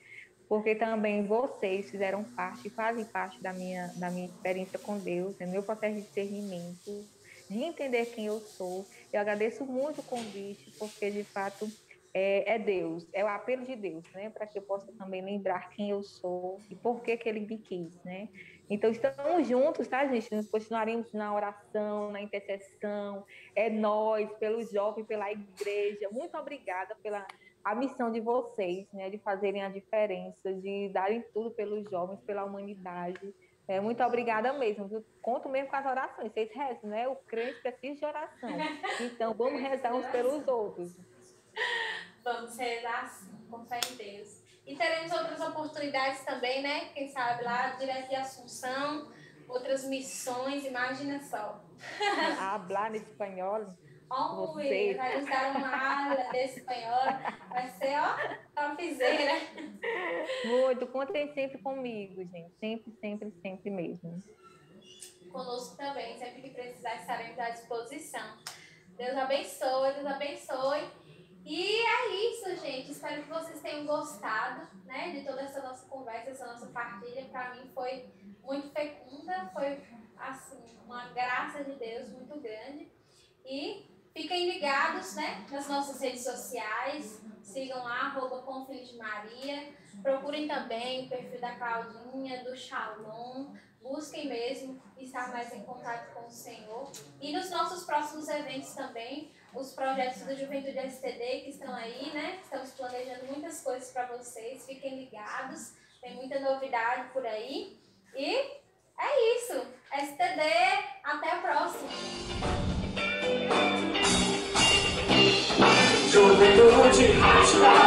porque também vocês fizeram parte, fazem parte da minha experiência com Deus, do meu processo de discernimento, de entender quem eu sou. Eu agradeço muito o convite, porque de fato é Deus, é o apelo de Deus, né? Para que eu possa também lembrar quem eu sou e por que Ele me quis, né? Então, estamos juntos, tá, gente? Nós continuaremos na oração, na intercessão. É nós, pelo jovem, pela igreja. Muito obrigada pela a missão de vocês, né? De fazerem a diferença, de darem tudo pelos jovens, pela humanidade. Muito obrigada mesmo. Viu? Conto mesmo com as orações. Vocês rezam, né? O crente precisa de oração. Então, vamos rezar uns pelos outros. Vamos rezar assim, com fé em Deus. E teremos outras oportunidades também, né? Quem sabe lá, direto de Assunção, outras missões, imagina só. Hablar espanhol. Ó, vai nos dar uma aula de espanhol. Vai ser, ó, topzera. Muito, contem sempre comigo, gente. Sempre, sempre, sempre mesmo. Conosco também, sempre que precisar, estaremos à disposição. Deus abençoe, Deus abençoe. E é isso, gente. Espero que vocês tenham gostado, né, de toda essa nossa conversa, essa nossa partilha. Para mim foi muito fecunda, foi assim, uma graça de Deus muito grande. E fiquem ligados, né, nas nossas redes sociais. Sigam lá, @ComFilhosDeMaria. Procurem também o perfil da Claudinha, do Shalom. Busquem mesmo estar mais em contato com o Senhor. E nos nossos próximos eventos também, os projetos da Juventude STD que estão aí, né? Estamos planejando muitas coisas para vocês. Fiquem ligados. Tem muita novidade por aí. E é isso. STD, até a próxima. Juventude Radical.